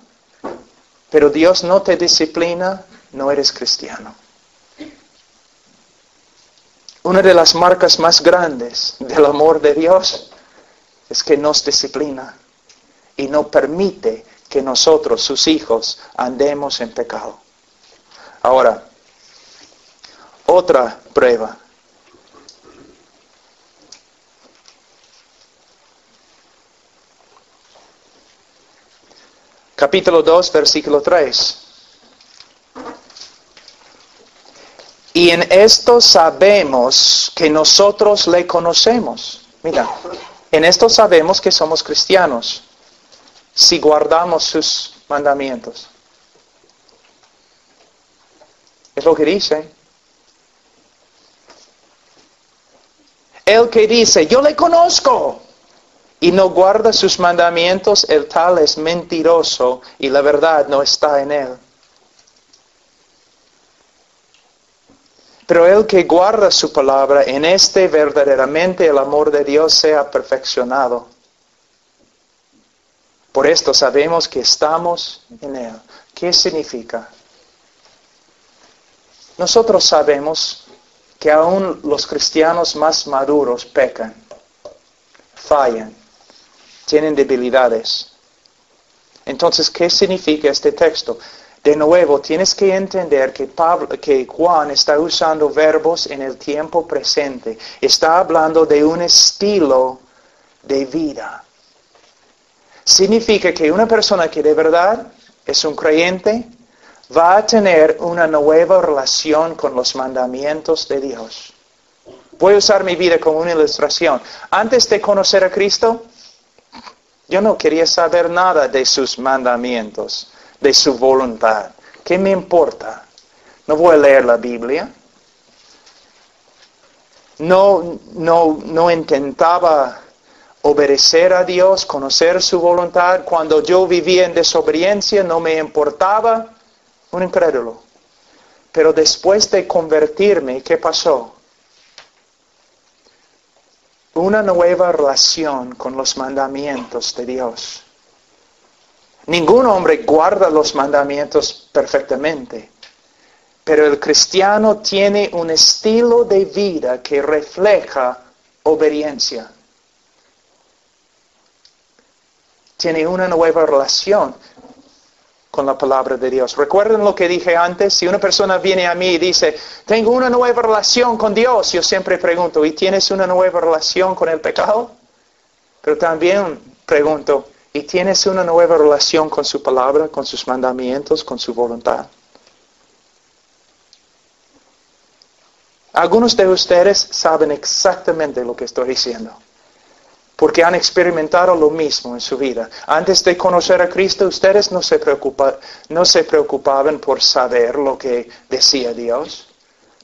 pero Dios no te disciplina, no eres cristiano. Una de las marcas más grandes del amor de Dios es que nos disciplina y no permite que nosotros, sus hijos, andemos en pecado. Ahora, otra prueba. Capítulo 2, versículo 3. Y en esto sabemos que nosotros le conocemos. Mira, en esto sabemos que somos cristianos, si guardamos sus mandamientos. Es lo que dice. El que dice, yo le conozco, y no guarda sus mandamientos, el tal es mentiroso, y la verdad no está en él. Pero el que guarda su palabra, en este verdaderamente el amor de Dios sea perfeccionado. Por esto sabemos que estamos en Él. ¿Qué significa? Nosotros sabemos que aún los cristianos más maduros pecan, fallan, tienen debilidades. Entonces, ¿qué significa este texto? De nuevo, tienes que entender que Juan está usando verbos en el tiempo presente. Está hablando de un estilo de vida. Significa que una persona que de verdad es un creyente va a tener una nueva relación con los mandamientos de Dios. Voy a usar mi vida como una ilustración. Antes de conocer a Cristo, yo no quería saber nada de sus mandamientos, de su voluntad. ¿Qué me importa? No voy a leer la Biblia. no intentaba obedecer a Dios, conocer su voluntad. Cuando yo vivía en desobediencia, no me importaba. Un incrédulo. Pero después de convertirme, ¿qué pasó? Una nueva relación con los mandamientos de Dios. Ningún hombre guarda los mandamientos perfectamente, pero el cristiano tiene un estilo de vida que refleja obediencia. Tiene una nueva relación con la palabra de Dios. ¿Recuerdan lo que dije antes? Si una persona viene a mí y dice, tengo una nueva relación con Dios, yo siempre pregunto, ¿y tienes una nueva relación con el pecado? Pero también pregunto, ¿y tienes una nueva relación con su palabra, con sus mandamientos, con su voluntad? Algunos de ustedes saben exactamente lo que estoy diciendo, porque han experimentado lo mismo en su vida. Antes de conocer a Cristo, ustedes no se preocupaban por saber lo que decía Dios.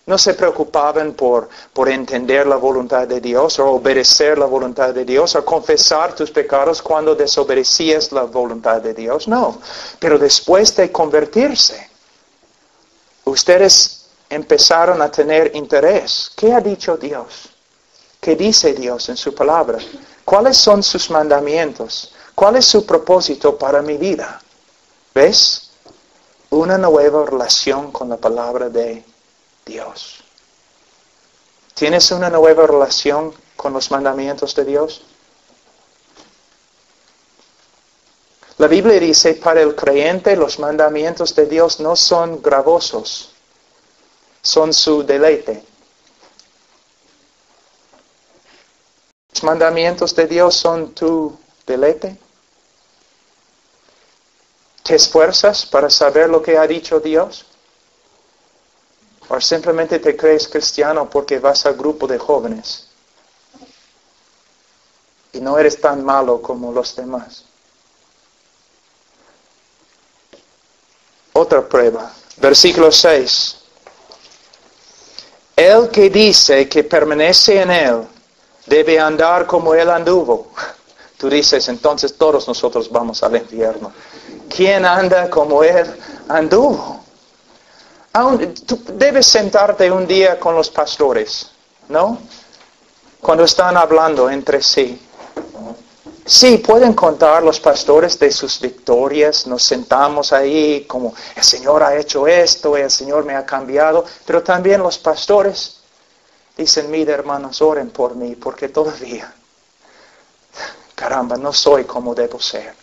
No se preocupaban por entender la voluntad de Dios, o obedecer la voluntad de Dios, o confesar tus pecados cuando desobedecías la voluntad de Dios. No, pero después de convertirse, ustedes empezaron a tener interés. ¿Qué ha dicho Dios? ¿Qué dice Dios en su palabra? ¿Cuáles son sus mandamientos? ¿Cuál es su propósito para mi vida? ¿Ves? Una nueva relación con la palabra de Dios. ¿Tienes una nueva relación con los mandamientos de Dios? La Biblia dice, para el creyente los mandamientos de Dios no son gravosos, son su deleite. ¿Los mandamientos de Dios son tu deleite? ¿Te esfuerzas para saber lo que ha dicho Dios? ¿O simplemente te crees cristiano porque vas al grupo de jóvenes y no eres tan malo como los demás? Otra prueba, versículo 6. El que dice que permanece en Él debe andar como Él anduvo. Tú dices, entonces todos nosotros vamos al infierno. ¿Quién anda como Él anduvo? Tú debes sentarte un día con los pastores, ¿no? Cuando están hablando entre sí. Sí, pueden contar los pastores de sus victorias. Nos sentamos ahí como el Señor ha hecho esto, el Señor me ha cambiado. Pero también los pastores dicen, mira hermanos, oren por mí, porque todavía, caramba, no soy como debo ser.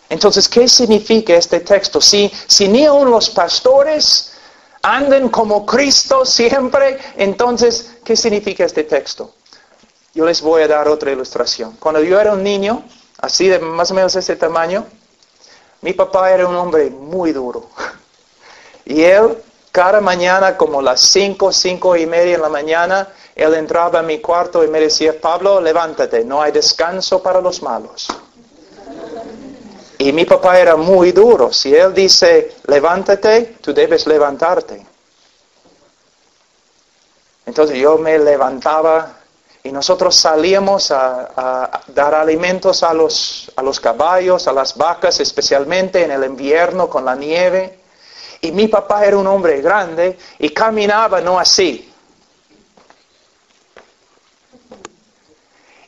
Entonces, ¿qué significa este texto? Si ni aun los pastores andan como Cristo siempre, entonces, ¿qué significa este texto? Yo les voy a dar otra ilustración. Cuando yo era un niño, así de más o menos ese tamaño, mi papá era un hombre muy duro. Y él, cada mañana, como las 5:30 en la mañana, él entraba a mi cuarto y me decía, Pablo, levántate, no hay descanso para los malos. Y mi papá era muy duro. Si él dice, levántate, tú debes levantarte. Entonces yo me levantaba y nosotros salíamos a dar alimentos a los caballos, a las vacas, especialmente en el invierno con la nieve. Y mi papá era un hombre grande y caminaba no así.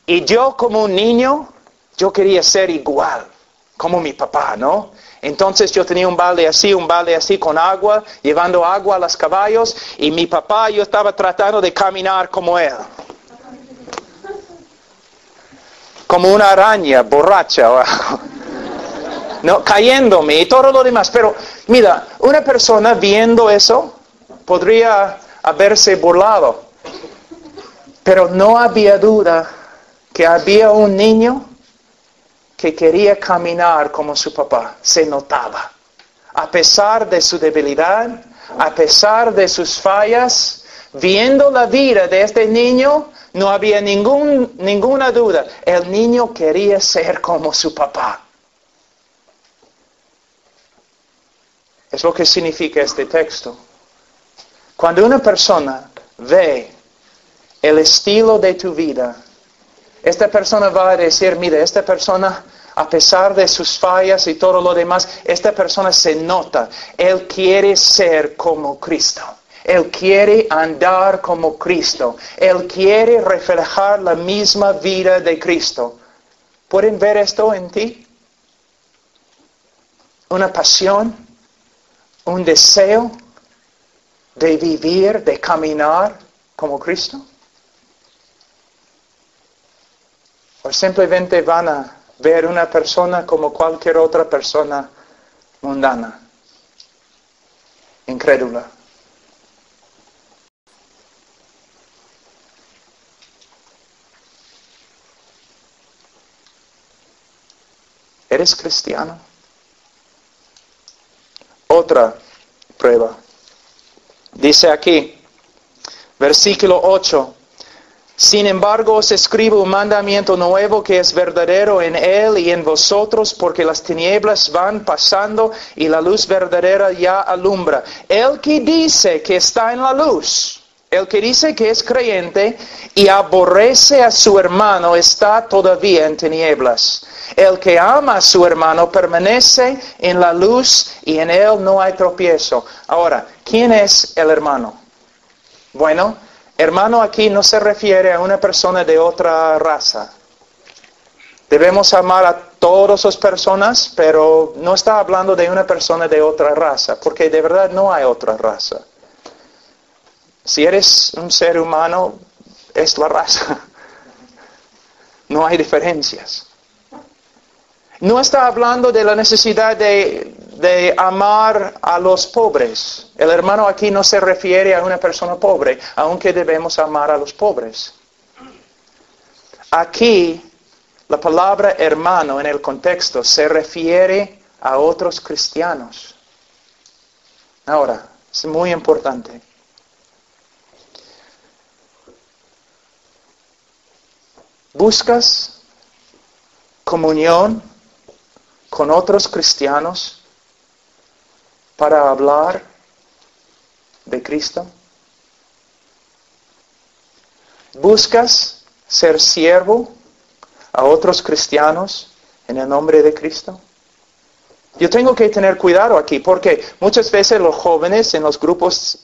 Y yo como un niño, yo quería ser igual, como mi papá, ¿no? Entonces yo tenía un balde así con agua, llevando agua a los caballos, y mi papá, yo estaba tratando de caminar como él. Como una araña borracha o algo. No, cayéndome y todo lo demás. Pero mira, una persona viendo eso podría haberse burlado. Pero no había duda que había un niño que quería caminar como su papá. Se notaba. A pesar de su debilidad, a pesar de sus fallas, viendo la vida de este niño, no había ninguna duda. El niño quería ser como su papá. Es lo que significa este texto. Cuando una persona ve el estilo de tu vida. Esta persona va a decir, mira, esta persona, a pesar de sus fallas y todo lo demás, esta persona se nota. Él quiere ser como Cristo. Él quiere andar como Cristo. Él quiere reflejar la misma vida de Cristo. ¿Pueden ver esto en ti? Una pasión, un deseo de vivir, de caminar como Cristo. O simplemente van a ver una persona como cualquier otra persona mundana, incrédula. ¿Eres cristiano? Otra prueba. Dice aquí, versículo 8. Sin embargo, os escribo un mandamiento nuevo que es verdadero en él y en vosotros, porque las tinieblas van pasando y la luz verdadera ya alumbra. El que dice que está en la luz, el que dice que es creyente y aborrece a su hermano, está todavía en tinieblas. El que ama a su hermano permanece en la luz y en él no hay tropiezo. Ahora, ¿quién es el hermano? Bueno, hermano aquí no se refiere a una persona de otra raza. Debemos amar a todas las personas, pero no está hablando de una persona de otra raza, porque de verdad no hay otra raza. Si eres un ser humano, es la raza. No hay diferencias. No está hablando de la necesidad de amar a los pobres. El hermano aquí no se refiere a una persona pobre, aunque debemos amar a los pobres. Aquí, la palabra hermano en el contexto se refiere a otros cristianos. Ahora, es muy importante. ¿Buscas comunión con otros cristianos para hablar de Cristo? ¿Buscas ser siervo a otros cristianos en el nombre de Cristo? Yo tengo que tener cuidado aquí porque muchas veces los jóvenes en los grupos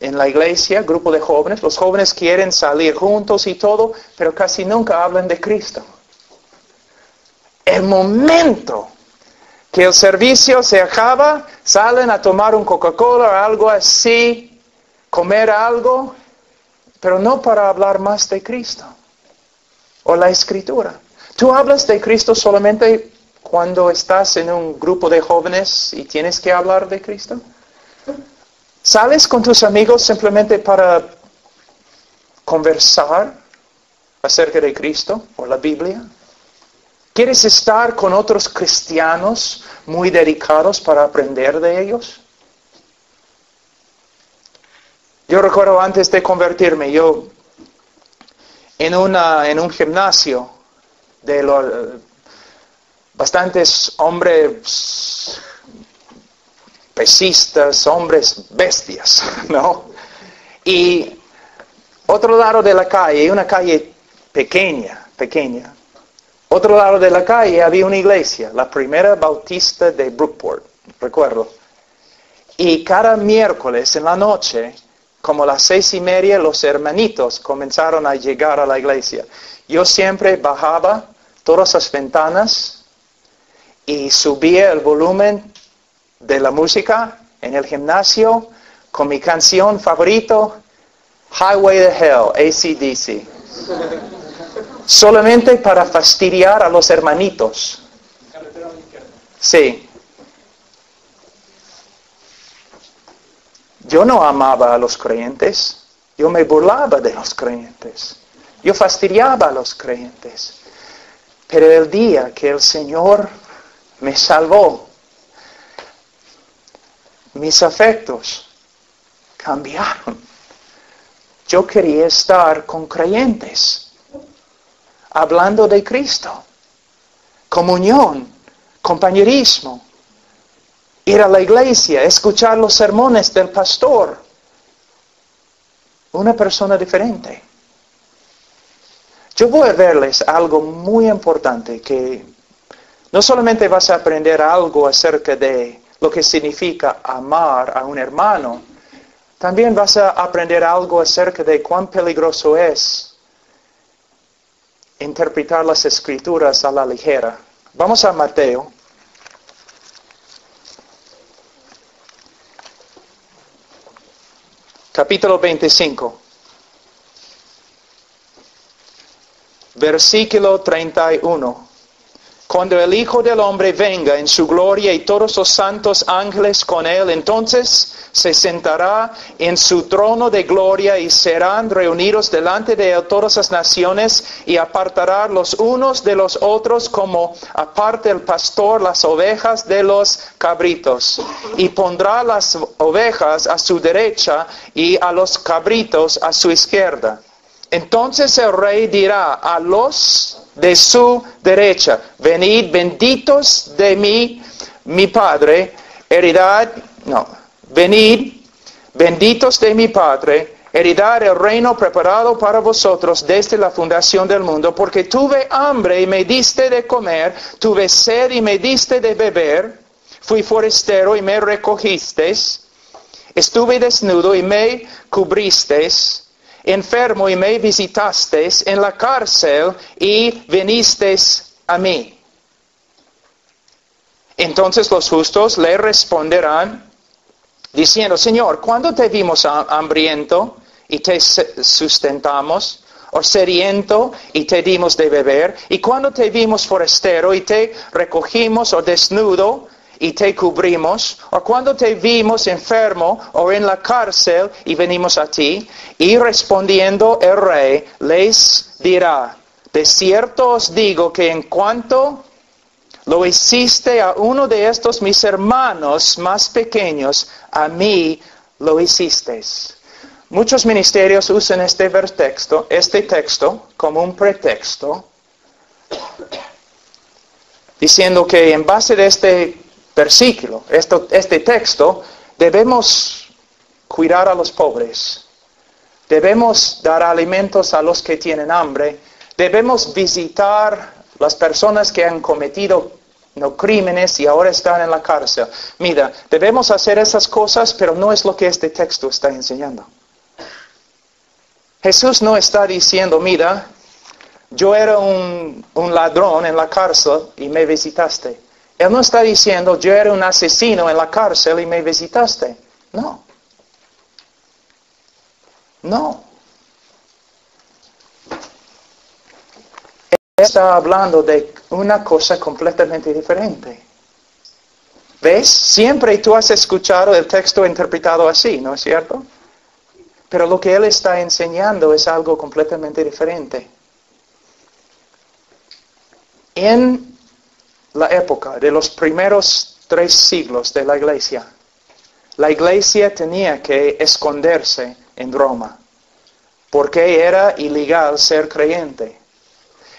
en la iglesia, grupo de jóvenes, los jóvenes quieren salir juntos y todo, pero casi nunca hablan de Cristo. El momento que el servicio se acaba, salen a tomar un Coca-Cola o algo así, comer algo, pero no para hablar más de Cristo o la Escritura. ¿Tú hablas de Cristo solamente cuando estás en un grupo de jóvenes y tienes que hablar de Cristo? ¿Sales con tus amigos simplemente para conversar acerca de Cristo o la Biblia? ¿Quieres estar con otros cristianos muy dedicados para aprender de ellos? Yo recuerdo antes de convertirme, yo en un gimnasio de bastantes hombres pesistas, hombres bestias, ¿no? Y otro lado de la calle, una calle pequeña. Otro lado de la calle había una iglesia, la primera bautista de Brookport, recuerdo. Y cada miércoles en la noche, como a las 6:30, los hermanitos comenzaron a llegar a la iglesia. Yo siempre bajaba todas las ventanas y subía el volumen de la música en el gimnasio con mi canción favorito, Highway to Hell, AC/DC. Solamente para fastidiar a los hermanitos. Sí. Yo no amaba a los creyentes. Yo me burlaba de los creyentes. Yo fastidiaba a los creyentes. Pero el día que el Señor me salvó, mis afectos cambiaron. Yo quería estar con creyentes, hablando de Cristo, comunión, compañerismo, ir a la iglesia, escuchar los sermones del pastor. una persona diferente. Yo voy a verles algo muy importante, que no solamente vas a aprender algo acerca de lo que significa amar a un hermano, también vas a aprender algo acerca de cuán peligroso es interpretar las Escrituras a la ligera. Vamos a Mateo. Capítulo 25. Versículo 31. Cuando el Hijo del Hombre venga en su gloria y todos los santos ángeles con él, entonces se sentará en su trono de gloria y serán reunidos delante de él todas las naciones y apartará los unos de los otros como aparta el pastor las ovejas de los cabritos. Y pondrá las ovejas a su derecha y a los cabritos a su izquierda. Entonces el rey dirá a los de su derecha: venid benditos de mi Padre, venid benditos de mi Padre, heredad el reino preparado para vosotros desde la fundación del mundo, porque tuve hambre y me diste de comer, tuve sed y me diste de beber, fui forastero y me recogisteis, estuve desnudo y me cubristeis, enfermo y me visitasteis, en la cárcel y vinisteis a mí. Entonces los justos le responderán diciendo: Señor, ¿cuándo te vimos hambriento y te sustentamos? ¿O sediento y te dimos de beber? ¿Y cuándo te vimos forastero y te recogimos? ¿O desnudo y te cubrimos? ¿O cuando te vimos enfermo o en la cárcel y venimos a ti? Y respondiendo el rey les dirá: de cierto os digo que en cuanto lo hiciste a uno de estos mis hermanos más pequeños, a mí lo hicisteis. Muchos ministerios usan este texto como un pretexto, diciendo que en base de este versículo, este texto, debemos cuidar a los pobres, debemos dar alimentos a los que tienen hambre, debemos visitar las personas que han cometido crímenes y ahora están en la cárcel. Mira, debemos hacer esas cosas, pero no es lo que este texto está enseñando. Jesús no está diciendo: mira, yo era un ladrón en la cárcel y me visitaste. Él no está diciendo: yo era un asesino en la cárcel y me visitaste. No. No. Él está hablando de una cosa completamente diferente. ¿Ves? Siempre tú has escuchado el texto interpretado así, ¿no es cierto? Pero lo que Él está enseñando es algo completamente diferente. En la época de los primeros 3 siglos de la iglesia tenía que esconderse en Roma, porque era ilegal ser creyente.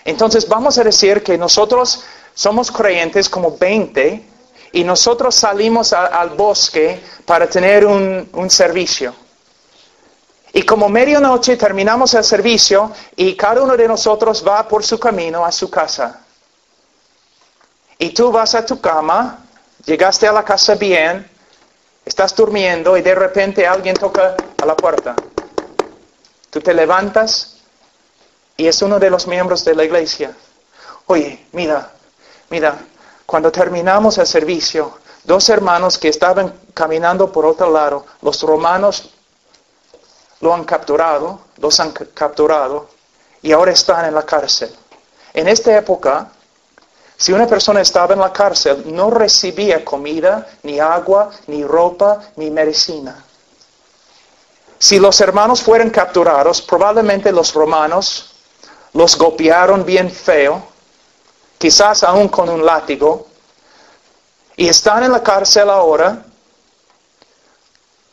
Entonces vamos a decir que nosotros somos creyentes como 20 y nosotros salimos al bosque para tener un servicio. Y como medianoche terminamos el servicio y cada uno de nosotros va por su camino a su casa. Y tú vas a tu cama, llegaste a la casa bien, estás durmiendo y de repente alguien toca a la puerta. Tú te levantas y es uno de los miembros de la iglesia. Oye, mira, cuando terminamos el servicio, 2 hermanos que estaban caminando por otro lado, los romanos los han capturado y ahora están en la cárcel. En esta época, si una persona estaba en la cárcel, no recibía comida, ni agua, ni ropa, ni medicina. Si los hermanos fueron capturados, probablemente los romanos los golpearon bien feo, quizás aún con un látigo, y están en la cárcel ahora,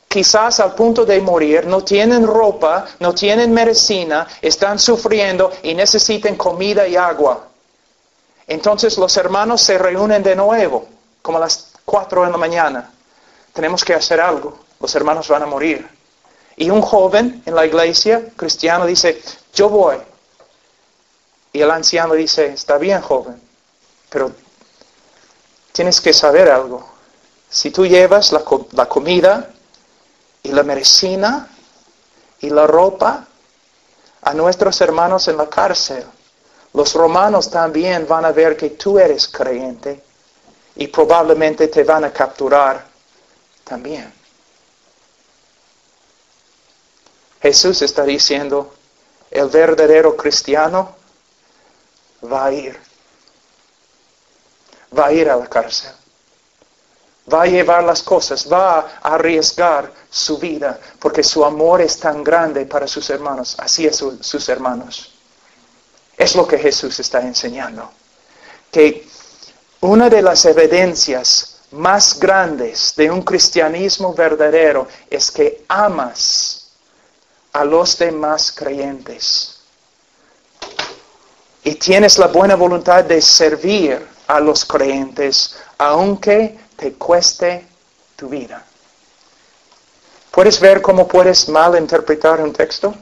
quizás al punto de morir, no tienen ropa, no tienen medicina, están sufriendo y necesitan comida y agua. Entonces los hermanos se reúnen de nuevo, como a las 4 de la mañana. Tenemos que hacer algo, los hermanos van a morir. Y un joven en la iglesia cristiano dice, yo voy. Y el anciano dice, está bien, joven, pero tienes que saber algo. Si tú llevas la comida y la medicina y la ropa a nuestros hermanos en la cárcel, los romanos también van a ver que tú eres creyente y probablemente te van a capturar también. Jesús está diciendo, el verdadero cristiano va a ir a la cárcel, va a llevar las cosas, va a arriesgar su vida, porque su amor es tan grande para sus hermanos, así es sus hermanos. Es lo que Jesús está enseñando, que una de las evidencias más grandes de un cristianismo verdadero es que amas a los demás creyentes. Y tienes la buena voluntad de servir a los creyentes, aunque te cueste tu vida. ¿Puedes ver cómo puedes malinterpretar un texto?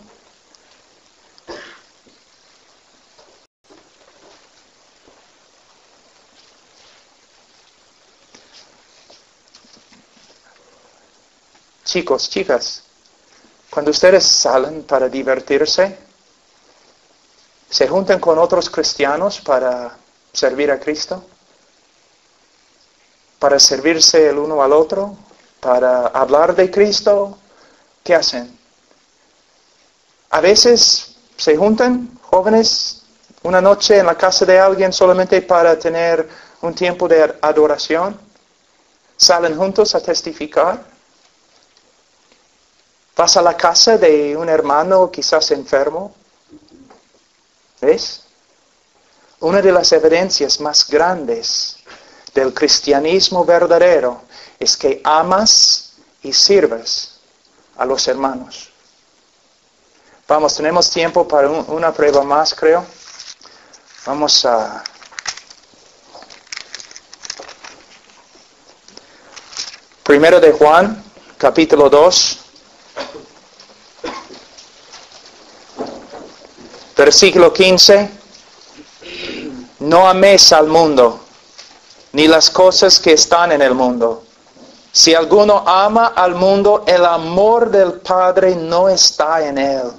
Chicos, chicas, cuando ustedes salen para divertirse, ¿se juntan con otros cristianos para servir a Cristo? ¿Para servirse el uno al otro? ¿Para hablar de Cristo? ¿Qué hacen? A veces se juntan jóvenes una noche en la casa de alguien solamente para tener un tiempo de adoración. Salen juntos a testificar. Vas a la casa de un hermano quizás enfermo. ¿Ves? Una de las evidencias más grandes del cristianismo verdadero es que amas y sirves a los hermanos. Vamos, tenemos tiempo para una prueba más, creo. Vamos a... Primero de Juan, capítulo 2. Versículo 15. No améis al mundo, ni las cosas que están en el mundo. Si alguno ama al mundo, el amor del Padre no está en él.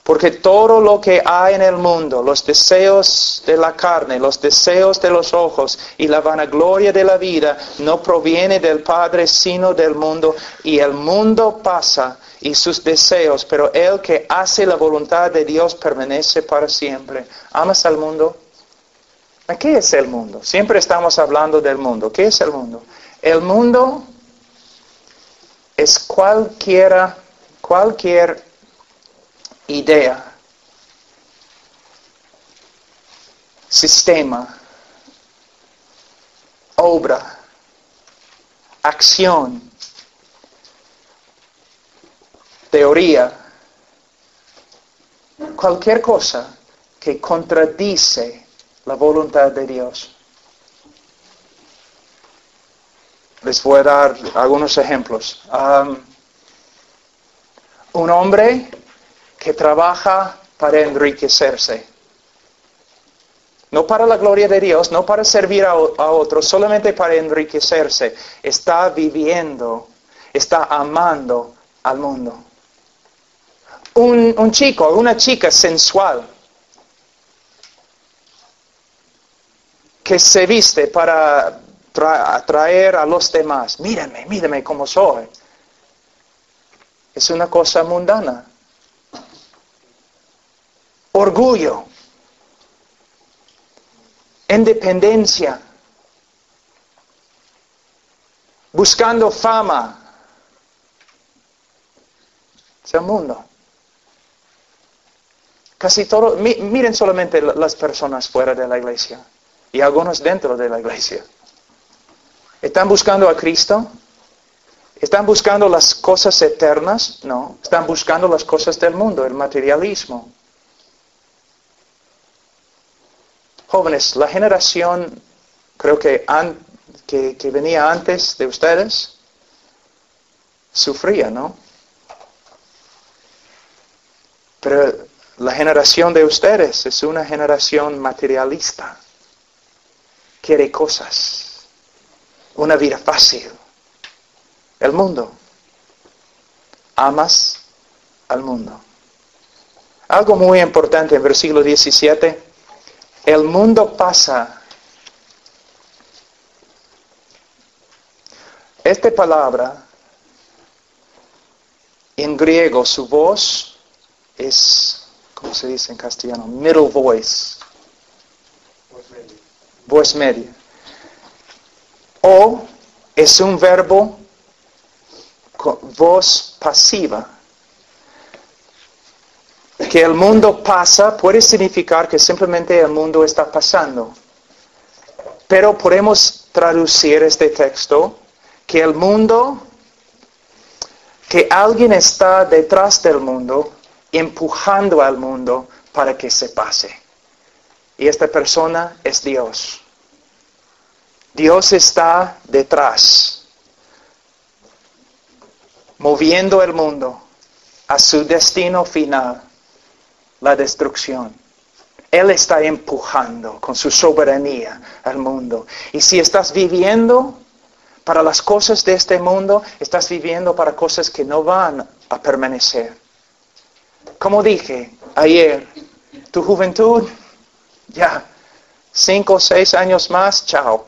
Porque todo lo que hay en el mundo, los deseos de la carne, los deseos de los ojos y la vanagloria de la vida, no proviene del Padre, sino del mundo. Y el mundo pasa y sus deseos, pero el que hace la voluntad de Dios permanece para siempre. ¿Amas al mundo? ¿Qué es el mundo? Siempre estamos hablando del mundo. ¿Qué es el mundo? El mundo es cualquier idea, sistema, obra, acción, teoría, cualquier cosa que contradice la voluntad de Dios. Les voy a dar algunos ejemplos. Un hombre que trabaja para enriquecerse. No para la gloria de Dios, no para servir a otros, solamente para enriquecerse. Está viviendo, está amando al mundo. Un chico, una chica sensual, que se viste para atraer a los demás. Mírenme como soy. Es una cosa mundana. Orgullo. Independencia. Buscando fama. Es el mundo. Casi todo, miren solamente las personas fuera de la iglesia y algunos dentro de la iglesia. ¿Están buscando a Cristo? ¿Están buscando las cosas eternas? No, están buscando las cosas del mundo, el materialismo. Jóvenes, la generación, creo que venía antes de ustedes, sufría, ¿no? Pero la generación de ustedes es una generación materialista. Quiere cosas. Una vida fácil. El mundo. Amas al mundo. Algo muy importante en versículo 17. El mundo pasa. Esta palabra, en griego, su voz es, ¿cómo se dice en castellano? Middle voice. Voz media. O es un verbo con voz pasiva. Que el mundo pasa puede significar que simplemente el mundo está pasando. Pero podemos traducir este texto que el mundo, que alguien está detrás del mundo, empujando al mundo para que se pase. Y esta persona es Dios. Dios está detrás, moviendo el mundo a su destino final, la destrucción. Él está empujando con su soberanía al mundo. Y si estás viviendo para las cosas de este mundo, estás viviendo para cosas que no van a permanecer. Como dije ayer, tu juventud, ya, 5 o 6 años más, chao.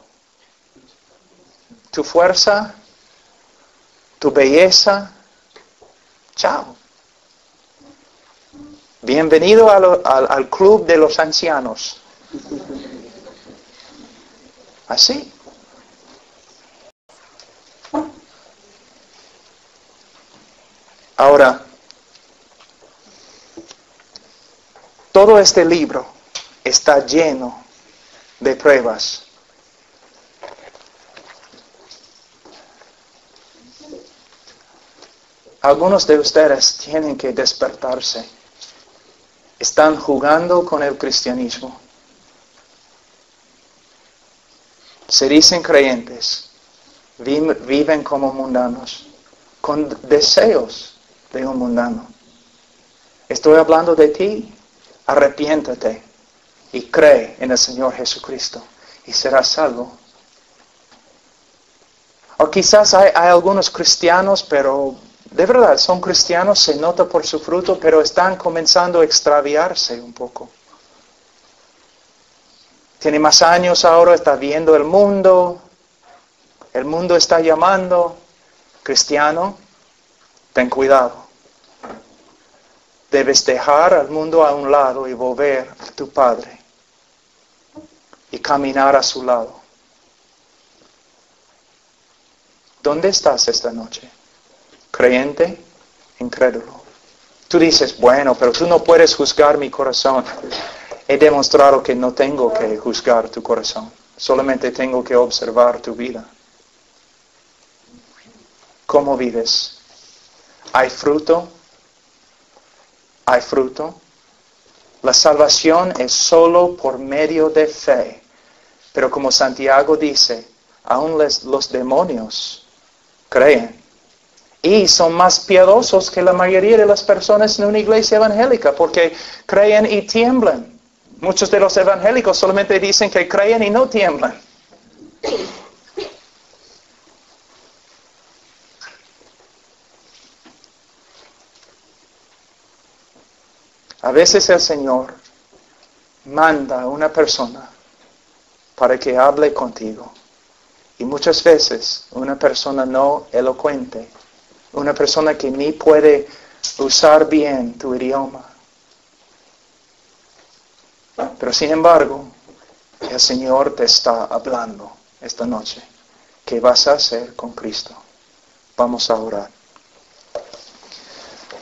Tu fuerza, tu belleza, chao. Bienvenido al club de los ancianos. Así. Ahora, todo este libro está lleno de pruebas. Algunos de ustedes tienen que despertarse. Están jugando con el cristianismo. Se dicen creyentes, viven como mundanos, con deseos de un mundano. Estoy hablando de ti, arrepiéntate y cree en el Señor Jesucristo y serás salvo. O quizás hay algunos cristianos, pero de verdad son cristianos, se nota por su fruto, pero están comenzando a extraviarse un poco. Tiene más años ahora, está viendo el mundo está llamando. Cristiano, ten cuidado. Debes dejar al mundo a un lado y volver a tu Padre y caminar a su lado. ¿Dónde estás esta noche? Creyente, incrédulo. Tú dices, bueno, pero tú no puedes juzgar mi corazón. He demostrado que no tengo que juzgar tu corazón. Solamente tengo que observar tu vida. ¿Cómo vives? ¿Hay fruto? ¿Hay fruto? La salvación es solo por medio de fe. Pero como Santiago dice, aún los demonios creen. Y son más piadosos que la mayoría de las personas en una iglesia evangélica porque creen y tiemblan. Muchos de los evangélicos solamente dicen que creen y no tiemblan. A veces el Señor manda a una persona para que hable contigo. Y muchas veces una persona no elocuente, una persona que ni puede usar bien tu idioma. Pero sin embargo, el Señor te está hablando esta noche. ¿Qué vas a hacer con Cristo? Vamos a orar.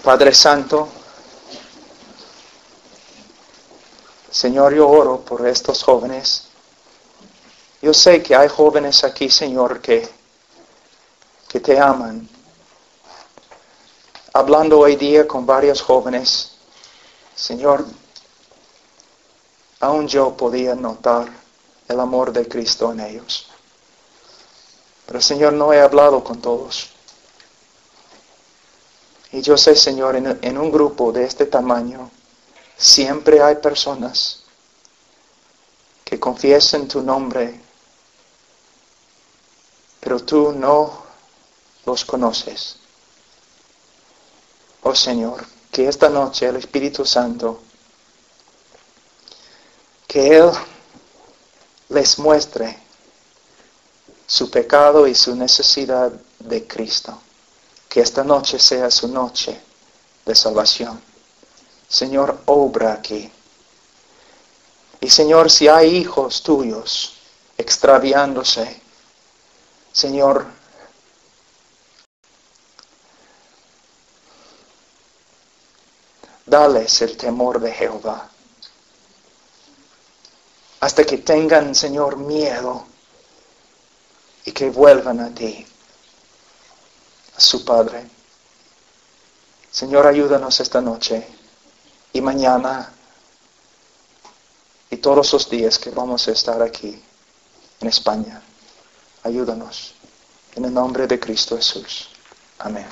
Padre Santo, Señor, yo oro por estos jóvenes. Yo sé que hay jóvenes aquí, Señor, que te aman. Hablando hoy día con varios jóvenes, Señor, aún yo podía notar el amor de Cristo en ellos. Pero Señor, no he hablado con todos. Y yo sé, Señor, en un grupo de este tamaño, siempre hay personas que confiesan tu nombre, pero tú no los conoces. Oh Señor, que esta noche el Espíritu Santo, que Él les muestre su pecado y su necesidad de Cristo. Que esta noche sea su noche de salvación. Señor, obra aquí. Y Señor, si hay hijos tuyos extraviándose, Señor, dales el temor de Jehová. Hasta que tengan, Señor, miedo y que vuelvan a ti, a su Padre. Señor, ayúdanos esta noche y mañana y todos los días que vamos a estar aquí en España. Ayúdanos. En el nombre de Cristo Jesús. Amén.